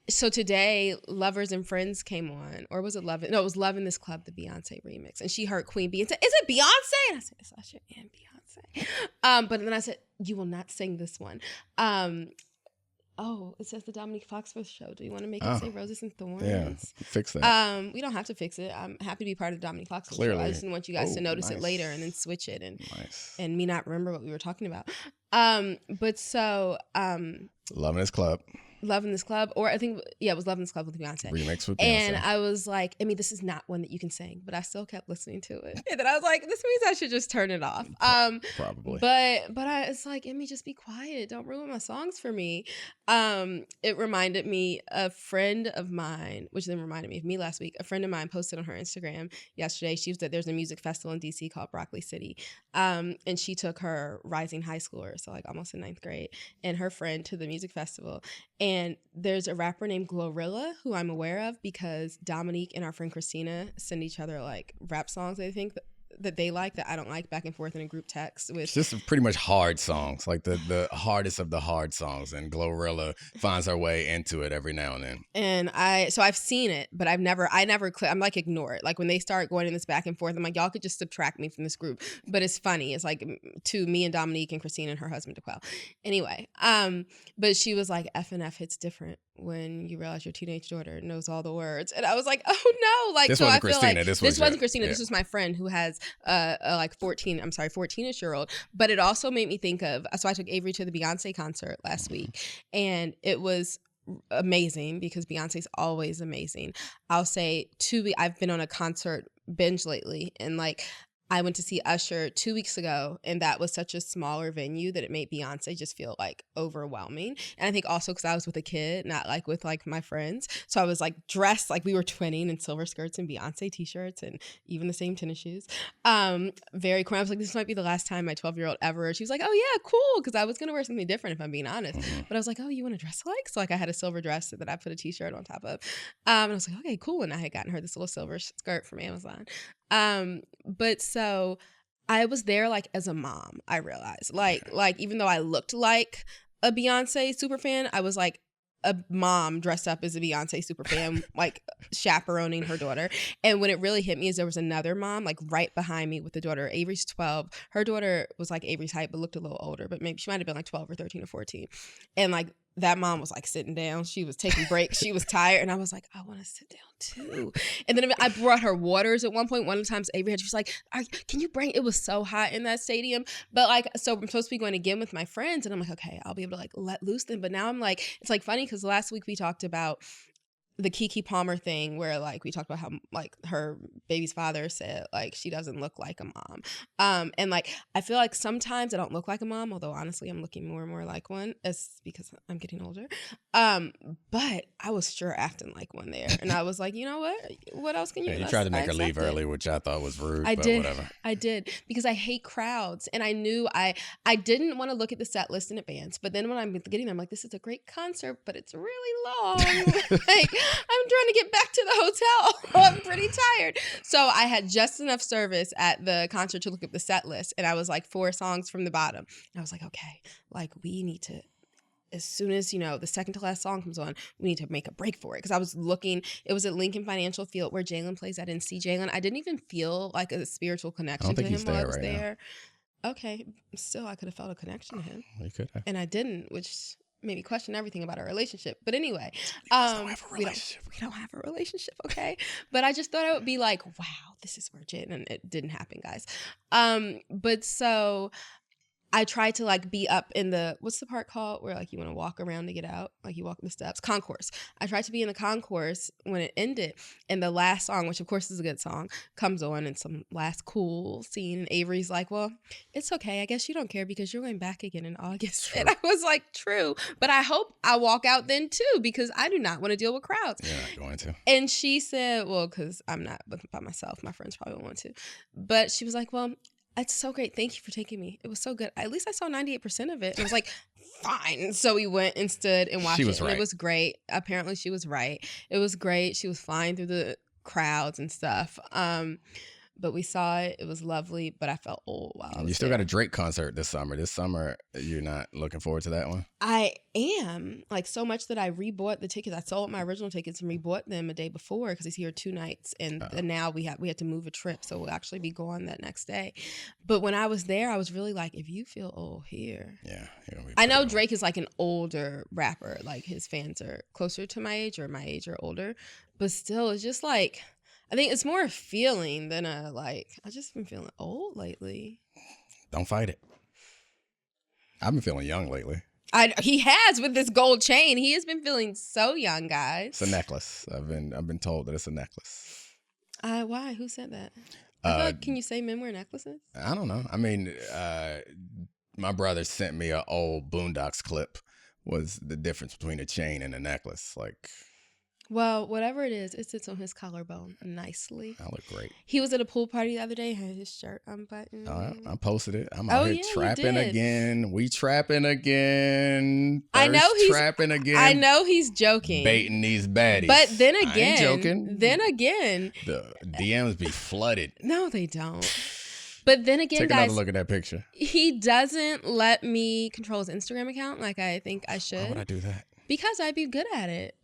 So today, Lovers and Friends came on, or was it Love? No, it was Love in This Club, the Beyonce remix, and she heard Queen Bee and said, "Is it Beyonce?" And I said, "It's Usher and Beyonce." But then I said, "You will not sing this one." Oh, it says the Domonique Foxworth Show. Do you want to make it say Roses and Thorns? Yeah, fix that. We don't have to fix it. I'm happy to be part of the Domonique Foxworth Show. Clearly. I just didn't want you guys to notice it later and then switch it and me not remember what we were talking about. But so Loving This Club. Love in This Club, or I think, it was Love in This Club with Beyonce. Remix with Beyonce. And I was like, I mean, this is not one that you can sing, but I still kept listening to it. And then I was like, this means I should just turn it off. Probably. But it's like, Emmy, just be quiet. Don't ruin my songs for me. It reminded me, a friend of mine, which then reminded me of me last week, a friend of mine posted on her Instagram yesterday. She was that there's a music festival in DC called Broccoli City. And she took her rising high schooler, so like almost in 9th grade, and her friend to the music festival. And there's a rapper named Glorilla who I'm aware of because Domonique and our friend Christina send each other like rap songs, I think, that they like that I don't like, back and forth in a group text with. It's just pretty much hard songs, like the hardest of the hard songs, and Glorilla finds her way into it every now and then. And I've seen it, but I never I'm like, ignore it. Like when they start going in this back and forth, I'm like, y'all could just subtract me from this group. But it's funny. It's like to me and Domonique and Christina and her husband DeQuell. Anyway, but she was like, F&F hits different when you realize your teenage daughter knows all the words. And I was like, oh no. Like, this so wasn't I feel Christina. like this wasn't Christina. Yeah. This was my friend who has a like 14-ish-year-old. But it also made me think of, so I took Avery to the Beyonce concert last week, and it was amazing because Beyonce's always amazing. I'll say I've been on a concert binge lately, and like I went to see Usher 2 weeks ago, and that was such a smaller venue that it made Beyonce just feel like overwhelming. And I think also because I was with a kid, not like with like my friends. So I was like dressed like we were twinning in silver skirts and Beyonce t-shirts and even the same tennis shoes. Very cool. I was like, this might be the last time my 12-year-old ever. She was like, oh yeah, cool. Because I was going to wear something different if I'm being honest. But I was like, oh, you want to dress alike? So like I had a silver dress that I put a t-shirt on top of. And I was like, okay, cool. And I had gotten her this little silver skirt from Amazon. But so I was there like as a mom, I realized like even though I looked like a Beyonce super fan, I was like a mom dressed up as a Beyonce super fan, like chaperoning her daughter. And when it really hit me is there was another mom like right behind me with the daughter. Avery's 12. Her daughter was like Avery's height, but looked a little older, but maybe she might've been like 12 or 13 or 14. And like that mom was like sitting down. She was taking breaks. She was tired. And I was like, I want to sit down too. And then I brought her waters at one point. One of the times Avery had, she was like, can you bring, it was so hot in that stadium. But like, so I'm supposed to be going again with my friends. And I'm like, okay, I'll be able to like let loose them. But now I'm like, it's like funny because last week we talked about the Keke Palmer thing where like we talked about how like her baby's father said like she doesn't look like a mom. And like I feel like sometimes I don't look like a mom, although honestly I'm looking more and more like one. It's because I'm getting older. But I was sure acting like one there. And I was like, you know what else can you do? You tried to make her leave early, which I thought was rude. I but did. Whatever. I did because I hate crowds. And I knew I didn't want to look at the set list in advance. But then when I'm getting there, I'm like, this is a great concert, but it's really long. Like I'm trying to get back to the hotel. I'm pretty tired. So I had just enough service at the concert to look at the set list. And I was like 4 songs from the bottom. And I was like, okay, like we need to, as soon as, the second to last song comes on, we need to make a break for it. Because I was looking, it was at Lincoln Financial Field where Jalen plays. I didn't see Jalen. I didn't even feel like a spiritual connection to him while I was there. Okay, still I could have felt a connection to him. You could have. And I didn't, which made me question everything about our relationship. But anyway, we don't have a relationship. We don't have a relationship, okay? But I just thought I would be like, wow, this is legit. And it didn't happen, guys. But so I tried to like be up in the, what's the part called where like you want to walk around to get out? Like you walk the steps, concourse. I tried to be in the concourse when it ended. And the last song, which of course is a good song, comes on and some last cool scene. And Avery's like, well, it's okay. I guess you don't care because you're going back again in August. True. And I was like, true. But I hope I walk out then too because I do not want to deal with crowds. You're not going to. And she said, well, because I'm not by myself. My friends probably won't want to. But she was like, well, it's so great. Thank you for taking me. It was so good. At least I saw 98% of it. And I was like, fine. So we went and stood and watched it. And it was great. Apparently she was right. It was great. She was flying through the crowds and stuff. but we saw it. It was lovely, but I felt old while I was You still there. got a Drake concert this summer. This summer, you're not looking forward to that one? I am, like, so much that I rebought the tickets. I sold my original tickets and rebought them a day before because he's here 2 nights, and now we had to move a trip, so we'll actually be gone that next day. But when I was there, I was really like, if you feel old here. Yeah. I know Drake is like an older rapper. Like, his fans are closer to my age or older. But still, it's just like, I think it's more a feeling than I just been feeling old lately. Don't fight it. I've been feeling young lately. He has with this gold chain. He has been feeling so young, guys. It's a necklace. I've been told that it's a necklace. Why? Who said that? I feel like, can you say men wear necklaces? I don't know. I mean, my brother sent me an old Boondocks clip. Was the difference between a chain and a necklace? Like, Well, whatever it is, it sits on his collarbone nicely. I look great. He was at a pool party the other day, had his shirt unbuttoned. I posted it. I'm out here you trapping did. again. We trapping again. I know Thirst he's trapping again. I know he's joking. Baiting these baddies. But then I ain't again, joking. the DMs be flooded. no, they don't. But then again, Take guys, another look at that picture. he doesn't let me control his Instagram account like I think I should. Why would I do that? Because I'd be good at it.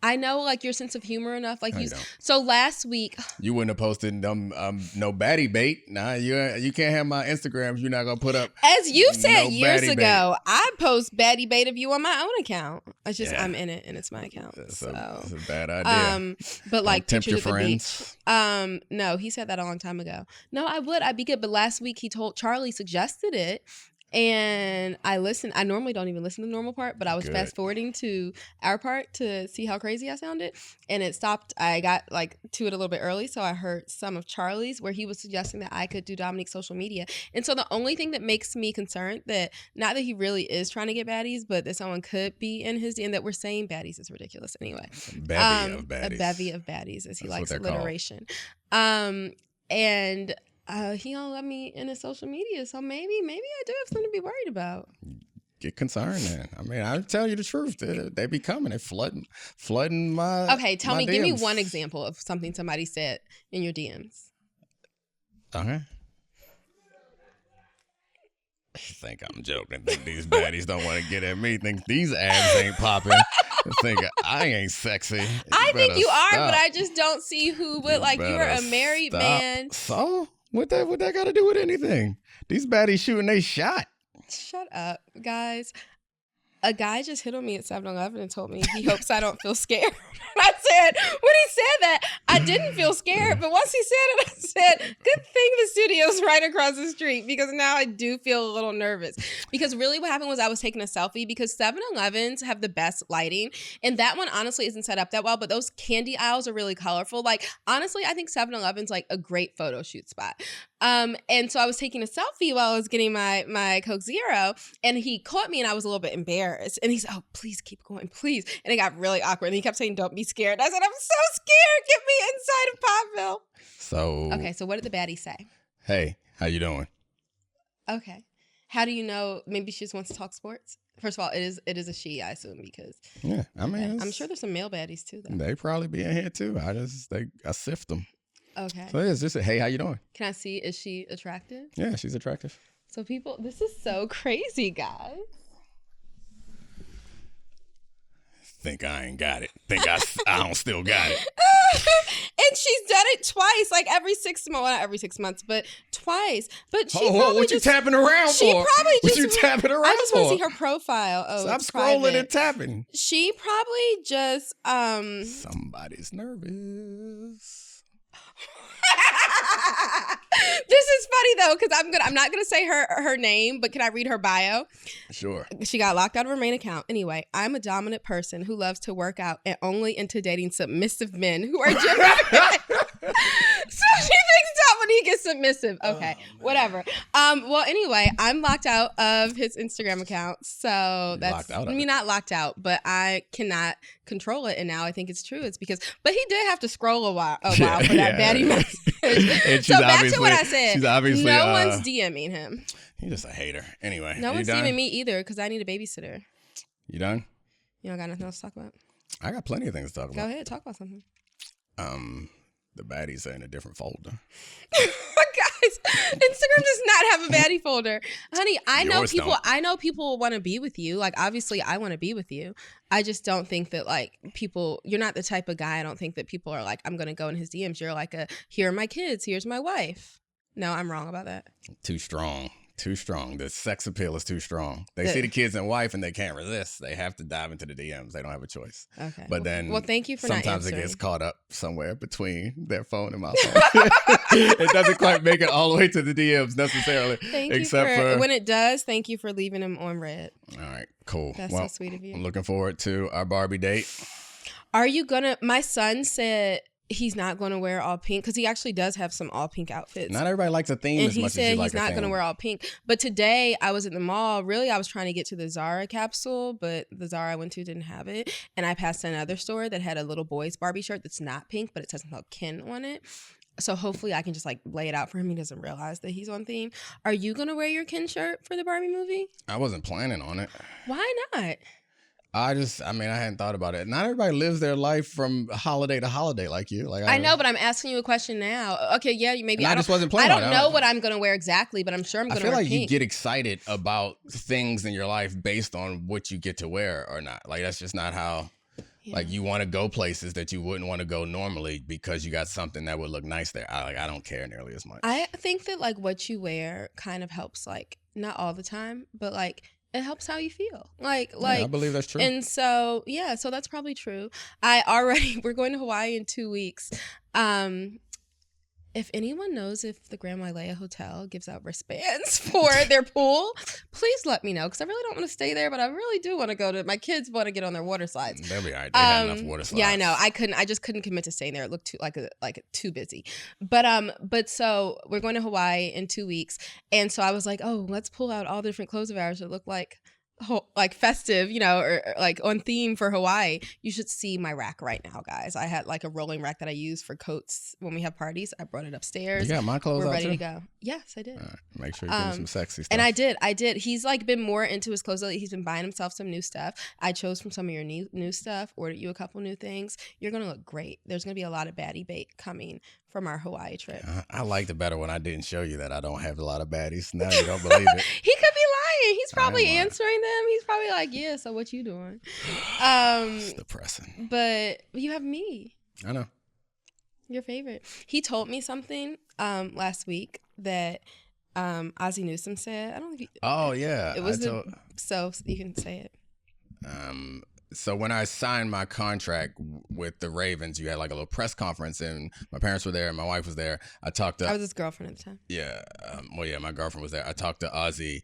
I know, like, your sense of humor enough. Like, No, you don't. so last week, You wouldn't have posted no baddie bait. Nah, you can't have my Instagrams. You're not gonna put up. as you've said No years baddie ago, I post baddie bait of you on my own account. It's just Yeah. I'm in it and it's my account. That's So, a bad idea. but like Don't tempt your pictures at the beach. friends. No, he said that a long time ago. No, I'd be good. But last week he told Charlie suggested it. And I listened. I normally don't even listen to the normal part, but I was Good. fast forwarding to our part to see how crazy I sounded. And it stopped. I got like to it a little bit early. So I heard some of Charlie's where he was suggesting that I could do Domonique's social media. And so the only thing that makes me concerned that not that he really is trying to get baddies, but that someone could be in his and that we're saying baddies is ridiculous anyway. Bevy of baddies. A bevy of baddies, as he That's likes what they're called. alliteration. He don't let me in his social media, so maybe I do have something to be worried about. Get concerned, then. I mean, I tell you the truth. They be coming. They flooding my. Okay, tell my me, give me DMs. one example of something somebody said in your DMs. Okay. Think I'm joking. Think these baddies don't want to get at me. Think these abs ain't popping. Think I ain't sexy. I think better you are, stop. but I just don't see who would like. You're a better married stop. man. So what that got to do with anything? These baddies shooting they shot. Shut up, guys. A guy just hit on me at 7-Eleven and told me he hopes I don't feel scared. I said, when he said that, I didn't feel scared. But once he said it, I said, good thing the studio's right across the street because now I do feel a little nervous. Because really what happened was I was taking a selfie because 7-Elevens have the best lighting. And that one honestly isn't set up that well, but those candy aisles are really colorful. Like, honestly, I think 7-Eleven's like a great photo shoot spot. And so I was taking a selfie while I was getting my Coke Zero, and he caught me and I was a little bit embarrassed. And he said, oh, please keep going, please. And it got really awkward. And he kept saying, don't be scared. I said, I'm so scared. Get me inside of Popville. So Okay, so what did the baddie say? hey, how you doing? Okay. How do you know? Maybe she just wants to talk sports? First of all, it is a she, I assume, because Yeah, I mean, I'm sure there's some male baddies too, though. they probably be in here too. I sift them. Okay. So it's just a, hey, how you doing? Can I see? Is she attractive? Yeah, she's attractive. So people, this is so crazy, guys. Think I ain't got it. Think I don't still got it. And she's done it twice, like every 6 months. Well, not every 6 months, but twice. But she probably what just, you tapping around she for? probably What just you tapping around I just want to for? see her profile. Oh, Stop it's scrolling private. and tapping. She probably just Somebody's nervous. This is funny though, because I'm not gonna say her name, but can I read her bio? Sure. She got locked out of her main account. Anyway, I'm a dominant person who loves to work out and only into dating submissive men who are gym. So she thinks Domonique is submissive. Okay, whatever. Well, anyway, I'm locked out of his Instagram account. So that's Locked out of I mean, it. not locked out, but I cannot control it. And now I think it's true. It's because, but he did have to scroll a while for that baddie message. And So back to what I she's said. obviously, No one's DMing him. He's just a hater. Anyway, No you one's done? DMing me either because I need a babysitter. You done? You don't got nothing else to talk about? I got plenty of things to talk Go about. ahead, talk about something. The baddies are in a different folder. Guys, Instagram does not have a baddie folder. Honey, I know Yours people don't. I know people want to be with you. Like, obviously I want to be with you. I just don't think that like people, you're not the type of guy, I don't think that people are like, I'm gonna go in his DMs. You're like here are my kids, here's my wife. No, I'm wrong about that. Too strong. Too strong. The sex appeal is too strong. They see the kids and wife and they can't resist. They have to dive into the DMs. They don't have a choice. Okay. But then well, thank you for not sometimes it answering. gets caught up somewhere between their phone and my phone. It doesn't quite make it all the way to the DMs necessarily. Thank except you for when it does, thank you for leaving him on red. All right, cool. That's well, so sweet of you. I'm looking forward to our Barbie date. Are you gonna, my son said he's not going to wear all pink because he actually does have some all pink outfits. Not everybody likes a theme And as he much said as you like he's not going to wear all pink. But today I was at the mall. Really, I was trying to get to the Zara capsule, but the Zara I went to didn't have it. And I passed another store that had a little boy's Barbie shirt that's not pink, but it says something called Ken on it. So hopefully I can just like lay it out for him. He doesn't realize that he's on theme. Are you going to wear your Ken shirt for the Barbie movie? I wasn't planning on it. Why not? I hadn't thought about it. Not everybody lives their life from holiday to holiday like you. Like I know, but I'm asking you a question now. Okay, yeah, maybe I just wasn't I planning on don't it. know what I'm going to wear exactly, but I'm sure I'm going I to feel wear like pink. you get excited about things in your life based on what you get to wear or not. Like that's just not how. Yeah. Like you want to go places that you wouldn't want to go normally because you got something that would look nice there. I don't care nearly as much. I think that like what you wear kind of helps, like not all the time, but like it helps how you feel. Like I believe that's true. And so yeah, so that's probably true. We're going to Hawaii in 2 weeks. If anyone knows if the Grand Wailea Hotel gives out wristbands for their pool, please let me know because I really don't want to stay there, but I really do want to go to. My kids want to get on their water slides. They'll be all right. They had enough water slides. Yeah, I know. I just couldn't commit to staying there. It looked too too busy. But so we're going to Hawaii in 2 weeks, and so I was like, oh, let's pull out all the different clothes of ours that look like festive, or like on theme for Hawaii. You should see my rack right now, guys. I had like a rolling rack that I use for coats when we have parties. I brought it upstairs. You got my clothes We're out ready too? to go. Yes, I did. All right, make sure you give me some sexy stuff. And I did. He's like been more into his clothes lately. He's been buying himself some new stuff. I chose from some of your new stuff, ordered you a couple new things. You're going to look great. There's going to be a lot of baddie bait coming from our Hawaii trip. I liked it better when I didn't show you that I don't have a lot of baddies. Now you don't believe it. He could be lying. He's probably lying. answering them. He's probably like, yeah, so what you doing? It's depressing. But you have me. I know. Your favorite. He told me something last week that Ozzie Newsome said. I don't know if you, Oh yeah. it was so you can say it. So when I signed my contract with the Ravens, you had like a little press conference, and my parents were there, and my wife was there. I was his girlfriend at the time. Yeah. My girlfriend was there. I talked to Ozzy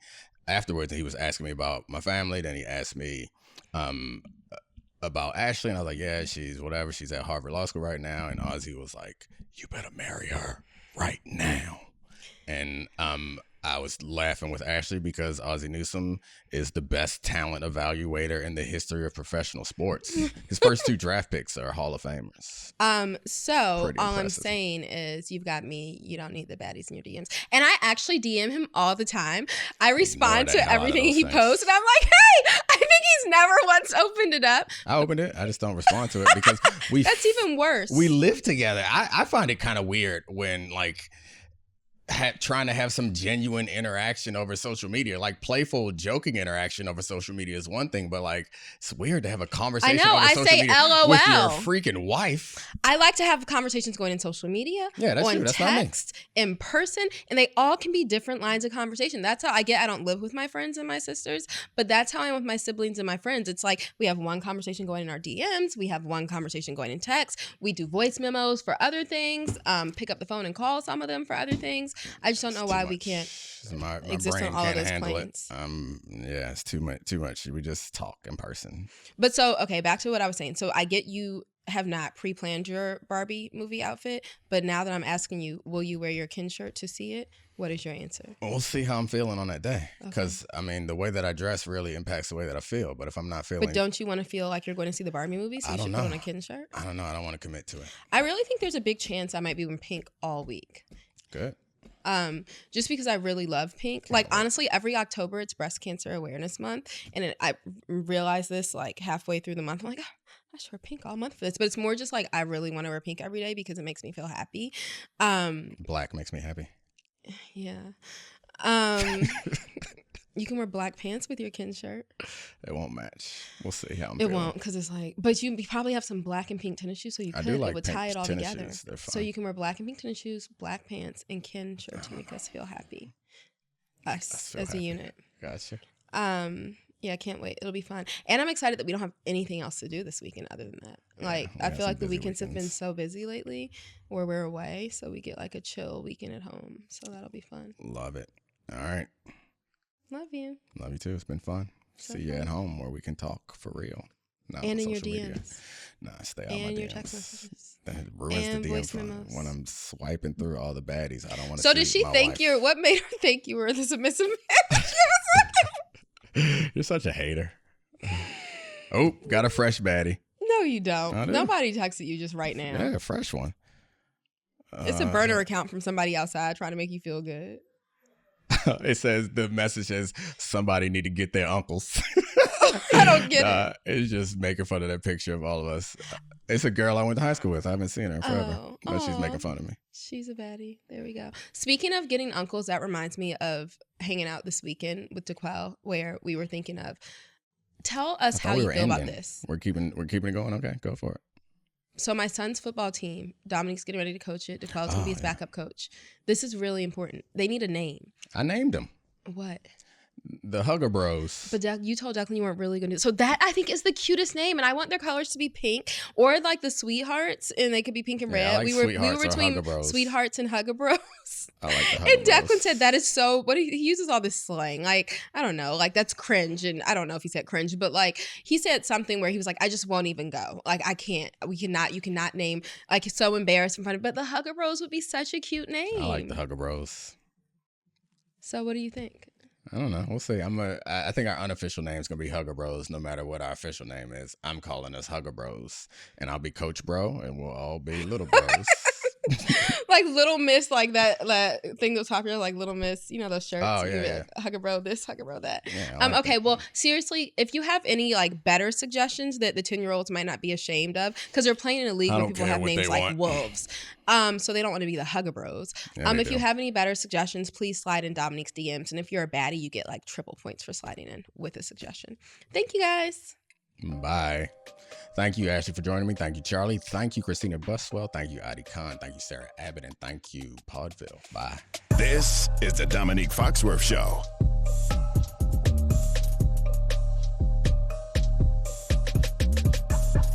afterwards, and he was asking me about my family. Then he asked me about Ashley, and I was like, yeah, she's whatever. She's at Harvard Law School right now. And Ozzy was like, you better marry her right now. And I was laughing with Ashley because Ozzie Newsome is the best talent evaluator in the history of professional sports. His first 2 draft picks are Hall of Famers. So Pretty all I'm impressive. saying is you've got me. You don't need the baddies in your DMs. And I actually DM him all the time. I respond the to hell out of everything those he things. posts, and I'm like, hey, I think he's never once opened it up. I opened it. I just don't respond to it because That's even worse. we live together. I find it kind of weird when like trying to have some genuine interaction over social media, like playful, joking interaction over social media is one thing, but like it's weird to have a conversation I know, over I social say media LOL. with your freaking wife. I like to have conversations going in social media, Yeah, that's on you. That's not me. text, in person, and they all can be different lines of conversation. That's how I don't live with my friends and my sisters, but that's how I am with my siblings and my friends. It's like we have one conversation going in our DMs, we have one conversation going in text, we do voice memos for other things, pick up the phone and call some of them for other things. I just don't know why we can't My exist brain on all of can't those handle planes. it. Yeah, it's too much. We just talk in person. But so, okay, back to what I was saying. So I get you have not pre-planned your Barbie movie outfit, but now that I'm asking you, will you wear your Ken shirt to see it? What is your answer? We'll see how I'm feeling on that day. Because, I mean, the way that I dress really impacts the way that I feel. But if I'm not feeling... But don't you want to feel like you're going to see the Barbie movie, so you should put on a Ken shirt? I don't know. I don't want to commit to it. I really think there's a big chance I might be in pink all week. Good. just because I really love pink. Like, honestly, every October it's Breast Cancer Awareness Month, and I realized this like halfway through the month. I'm like, oh, I should wear pink all month for this, but it's more just like I really want to wear pink every day because it makes me feel happy. Black makes me happy. Yeah. You can wear black pants with your Ken shirt. It won't match. We'll see how I'm It feeling. won't, because it's like, but you probably have some black and pink tennis shoes, so you I could. do like It would pink tie it all tennis together. shoes. They're fun. So you can wear black and pink tennis shoes, black pants, and Ken shirt to make us feel happy. Us feel as happy. a unit. Gotcha. Yeah, I can't wait. It'll be fun. And I'm excited that we don't have anything else to do this weekend other than that. Yeah, Like, we I got feel like some the busy weekends have been weekends. so busy lately where we're away. So we get like a chill weekend at home. So that'll be fun. Love it. All right. Love you. Love you too. It's been fun. So See you fun. at home where we can talk for real. Not And on in your social media. DMs. Nah, stay out my And DMs. your text messages. That ruins And the DM voice fun. memos. When I'm swiping through all the baddies. I don't want to So see did she my think wife. what made her think you were the submissive man? You're such a hater. Oh, got a fresh baddie. No, you don't. I do. Nobody texted you just right now. Yeah, a fresh one. It's a burner account from somebody outside trying to make you feel good. It says the message says somebody need to get their uncles. I don't get it. It's just making fun of that picture of all of us. It's a girl I went to high school with. I haven't seen her in forever. Oh, But she's aw. making fun of me. She's a baddie. There we go. Speaking of getting uncles, that reminds me of hanging out this weekend with DeQuell, where we were thinking of. Tell us I thought how we you were feel about ending. this. We're keeping it going. Okay, go for it. So my son's football team, Dominique's getting ready to coach it. DeQuell's gonna be his yeah. backup coach. This is really important. They need a name. I named them What? the Hugger Bros. But you told Declan you weren't really going to. So that I think is the cutest name, and I want their colors to be pink or like the Sweethearts, and they could be pink and red. Yeah, I like we were Sweethearts or between Hugger Bros. Sweethearts and Hugger Bros. I like the Hugger And Declan Bros. said that is so. What he uses all this slang, like I don't know, like that's cringe, and I don't know if he said cringe, but like he said something where he was like, I just won't even go. Like I can't. We cannot. You cannot name. Like it's so embarrassed in front of. But the Hugger Bros would be such a cute name. I like the Hugger Bros. So what do you think? I don't know. We'll see. I think our unofficial name is gonna be Hugger Bros. No matter what our official name is, I'm calling us Hugger Bros. And I'll be Coach Bro, and we'll all be Little Bros. Like Little Miss, like that thing that was popular, like Little Miss, you know those shirts. Oh, You yeah, be like, Hugger Bro this, Hugger Bro that. Yeah, I like Okay, that. well, seriously, if you have any like better suggestions that the 10-year-olds might not be ashamed of, because they're playing in a league I where don't people care have what names they like want. wolves, so they don't want to be the Hugger Bros. Yeah, they If you do. have any better suggestions, please slide in Dominique's DMs, and if you're a baddie, you get like triple points for sliding in with a suggestion. Thank you guys. Bye. Thank you, Ashley, for joining me. Thank you, Charlie. Thank you, Christina Buswell. Thank you, Adi Khan. Thank you, Sarah Abbott. And thank you, Podville. Bye. This is the Domonique Foxworth Show.